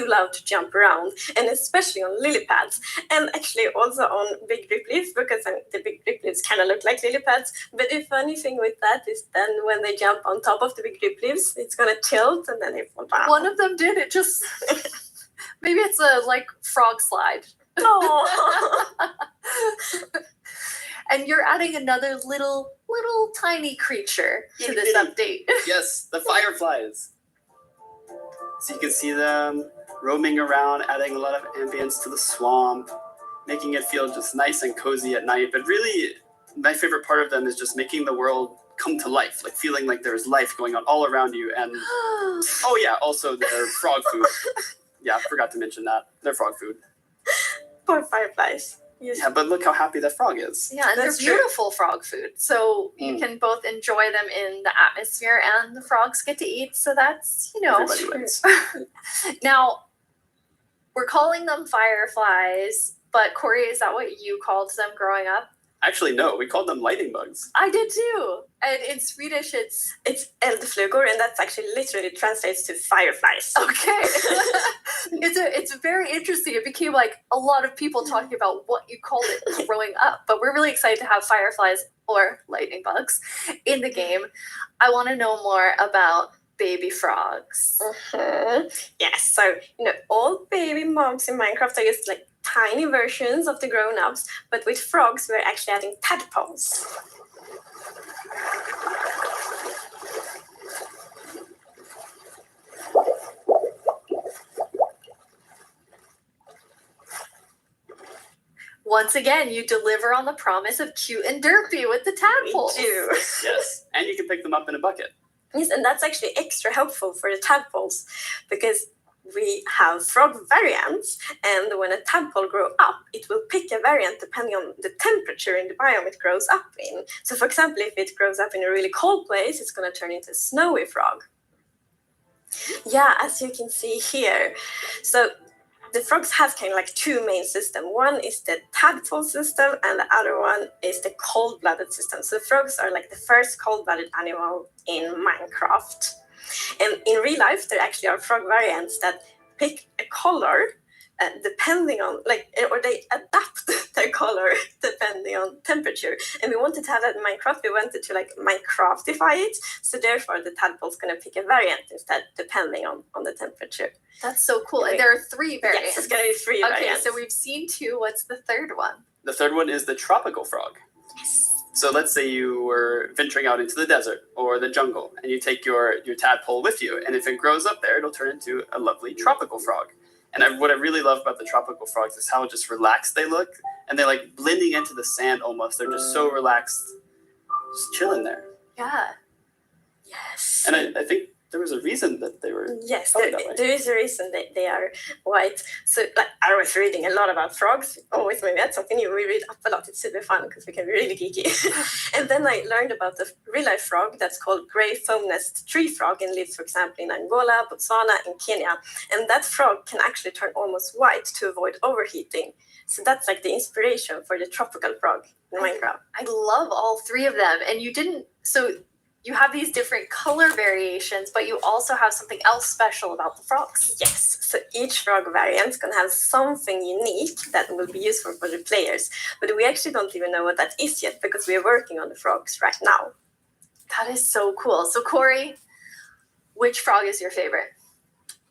love to jump around, and especially on lily pads, and actually also on big drip leaves, because the big drip leaves kind of look like lily pads. But the funny thing with that is then when they jump on top of the big drip leaves, it's gonna tilt and then they fall down. One of them did. It just maybe it's a like frog slide. Oh. And you're adding another little tiny creature to this update. Yes, the fireflies. So you can see them roaming around, adding a lot of ambience to the swamp, making it feel just nice and cozy at night. But really, my favorite part of them is just making the world come to life, like feeling like there's life going on all around you. And oh yeah, also their frog food. Yeah, I forgot to mention that. They're frog food. Poor fireflies. Yes. Yeah, but look how happy that frog is. Yeah, and That's they're true. beautiful frog food. So you can both enjoy them in the atmosphere and the frogs get to eat. So that's, Everybody wins. Now, we're calling them fireflies, but Corey, is that what you called them growing up? Actually, no, we called them lightning bugs. I did too. And in Swedish, it's eldflugor, and that's actually literally translates to fireflies. okay. It's very interesting. It became like a lot of people talking about what you called it growing up. But we're really excited to have fireflies or lightning bugs in the game. I want to know more about baby frogs. Yes, so all baby mobs in Minecraft are just like tiny versions of the grown-ups, but with frogs we're actually adding tadpoles. Once again, you deliver on the promise of cute and derpy with the tadpoles. We do. Yes, and you can pick them up in a bucket. Yes, and that's actually extra helpful for the tadpoles because we have frog variants, and when a tadpole grows up, it will pick a variant depending on the temperature in the biome it grows up in. So, for example, if it grows up in a really cold place, it's going to turn into a snowy frog. Yeah, as you can see here. So, the frogs have kind of like two main systems. One is the tadpole system, and the other one is the cold-blooded system. So, frogs are like the first cold-blooded animal in Minecraft. And in real life, there actually are frog variants that pick a color depending on, or they adapt their color depending on temperature. And we wanted to have that in Minecraft. We wanted to Minecraftify it. So therefore, the tadpole's going to pick a variant instead, depending on the temperature. That's so cool. And there are 3 variants. Yes, it's going to be 3 variants. Okay, so we've seen 2. What's the third one? The third one is the tropical frog. Yes. So let's say you were venturing out into the desert or the jungle, and you take your tadpole with you, and if it grows up there, it'll turn into a lovely tropical frog. And what I really love about the tropical frogs is how just relaxed they look, and they're like blending into the sand almost. They're just so relaxed, just chilling there. Yeah. Yes. And I think there was a reason that they were. Yes, that way. there is a reason they are white. So I was reading a lot about frogs. Always when we had something new, we read up a lot. It's super fun because we can be really geeky. And then I learned about the real-life frog that's called grey foam-nest tree frog and lives, for example, in Angola, Botswana, and Kenya. And that frog can actually turn almost white to avoid overheating. So that's like the inspiration for the tropical frog in Minecraft. I love all 3 of them. And you have these different color variations, but you also have something else special about the frogs. Yes, so each frog variant is going to have something unique that will be useful for the players. But we actually don't even know what that is yet because we are working on the frogs right now. That is so cool. So Corey, which frog is your favorite?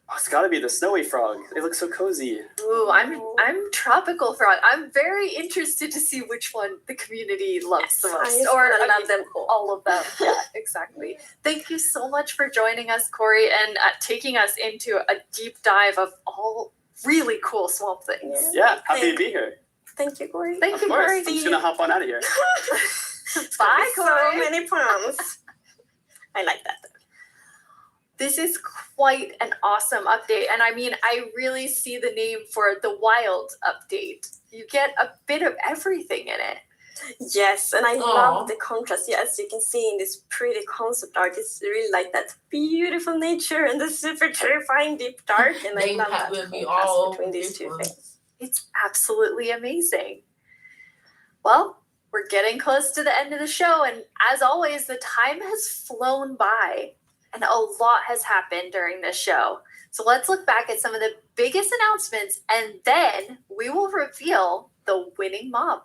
Oh, it's got to be the snowy frog. They look so cozy. Ooh, I'm tropical frog. I'm very interested to see which one the community loves the most. I love them all of them. Yeah, exactly. Thank you so much for joining us, Corey, and taking us into a deep dive of all really cool swamp things. Yeah, happy to be here. Thank you, Corey. Thank you, Of course. Corey. I'm just going to hop on out of here. Bye, Corey. So many puns. I like that. This is quite an awesome update. And I mean, I really see the name for the Wild update. You get a bit of everything in it. Yes, and I love the contrast. Yes, you can see in this pretty concept art, it's really like that beautiful nature and the super terrifying deep dark. And I love that contrast between these 2 things. It's absolutely amazing. Well, we're getting close to the end of the show. And as always, the time has flown by. And a lot has happened during this show. So let's look back at some of the biggest announcements, and then we will reveal the winning mob.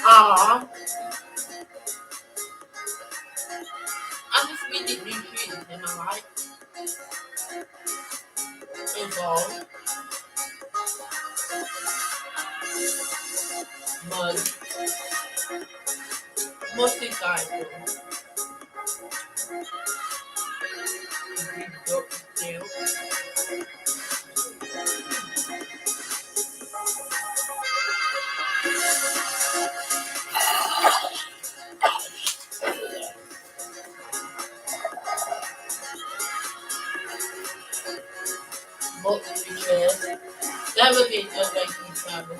Aw. I'm mud. Mostly guys. Mostly chairs. That would be just like me travel.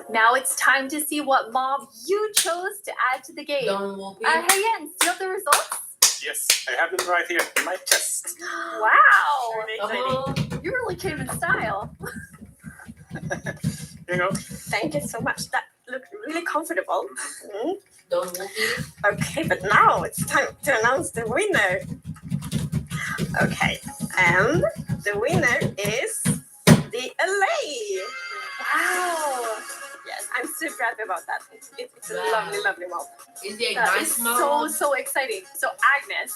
Now it's time to see what mob you chose to add to the game. Hey Jens, do you have the results? Yes, I have them right here in my chest. Wow! You really came in style. Here you go. Thank you so much. That looked really comfortable. Mm. Don't Okay, but now it's time to announce the winner. Okay, and the winner is the LA. Wow! Yes, I'm super happy about that. It's a lovely, lovely mob. Is it That nice is mob? so exciting. So Agnes,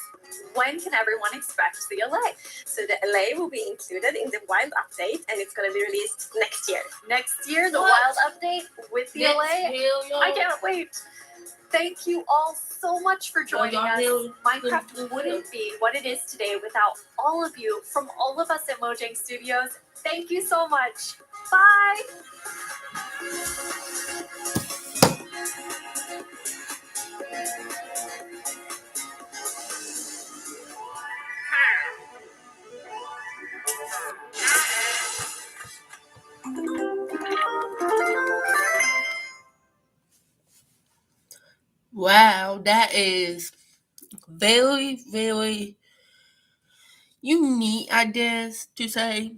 when can everyone expect the LA? So the LA will be included in the Wild update, and it's going to be released next year. Next year, the What? Wild update with the Next LA? year, y'all. I can't wait. Thank you all so much for joining us. Minecraft wouldn't be what it is today without all of you. From all of us at Mojang Studios, thank you so much. Bye. Wow, that is very, very unique, I guess, to say.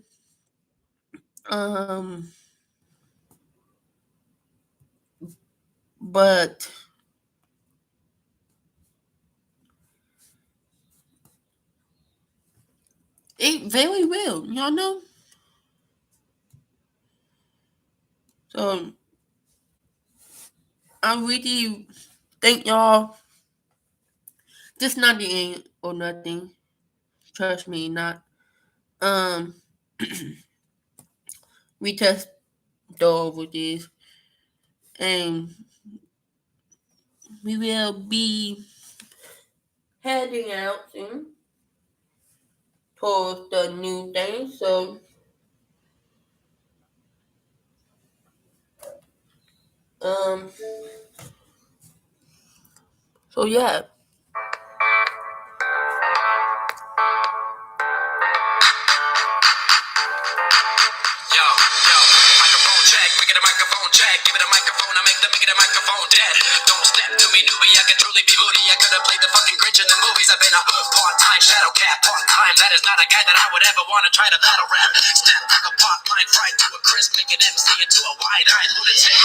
But it very will, y'all know? So I really thank y'all. Just not the end or nothing. Trust me, not. We just dove with this, and we will be heading out soon towards the new thing. So yeah. Microphone check, make it a microphone check. Give it a microphone, I make it a microphone dead. Don't step to me, newbie, I can truly be moody. I could have played the fucking Grinch in the movies. I've been a part-time shadow cat, part-time. That is not a guy that I would ever want to try to battle rap. Step like a pot line, fried to a crisp, make an MC into a wide-eyed lunatic.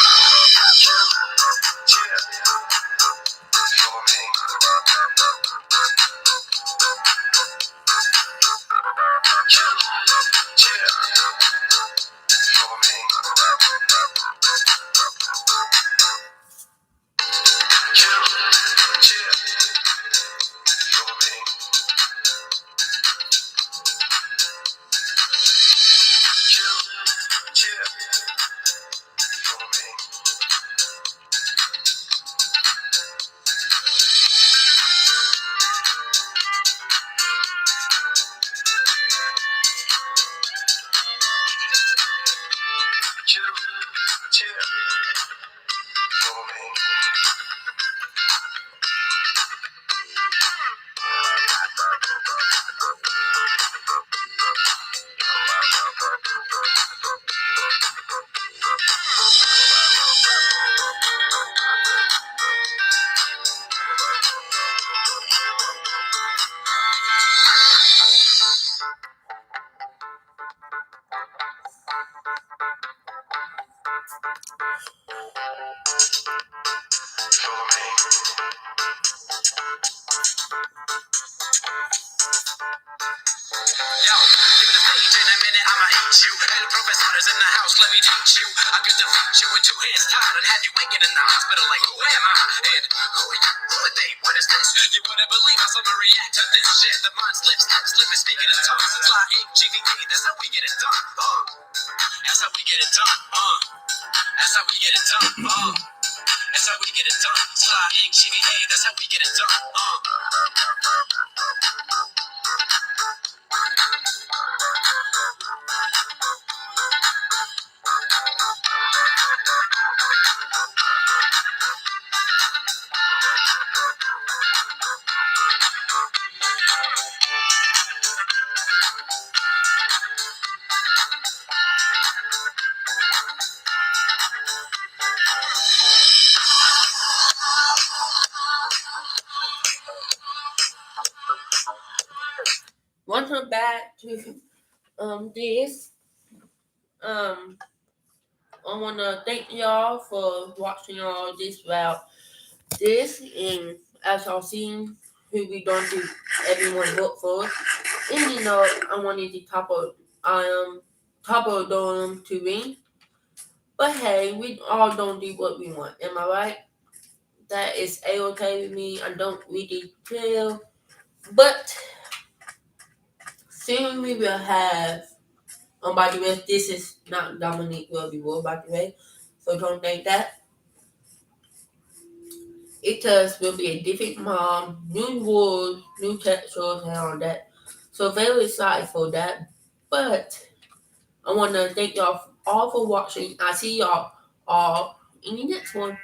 teach you. El professor's in the house, let me teach you. I could defeat you with two hands tied and have you waking in the hospital like, who am I? And who are they? What is this? You wouldn't believe how someone react to this shit. The mind slips, slipping, speaking in tongues. Fly ink, GVP, that's how we get it done. That's how we get it done. That's how we get it done. That's how we get it done. Fly ink, GVA, that's how we get it done. Welcome back to this. I want to thank y'all for watching all this about this, and as y'all seen who we don't do everyone vote for. And you know, I wanted to top of them to win. But hey, we all don't do what we want. Am I right? That is a-okay with me. I don't really care. But soon we will have, by the way, this is not Dominique Wilby, by the way, so don't think that. It just will be a different mom, new rules, new textures, and all that. So very excited for that. But I want to thank y'all all for watching. I see y'all all in the next one.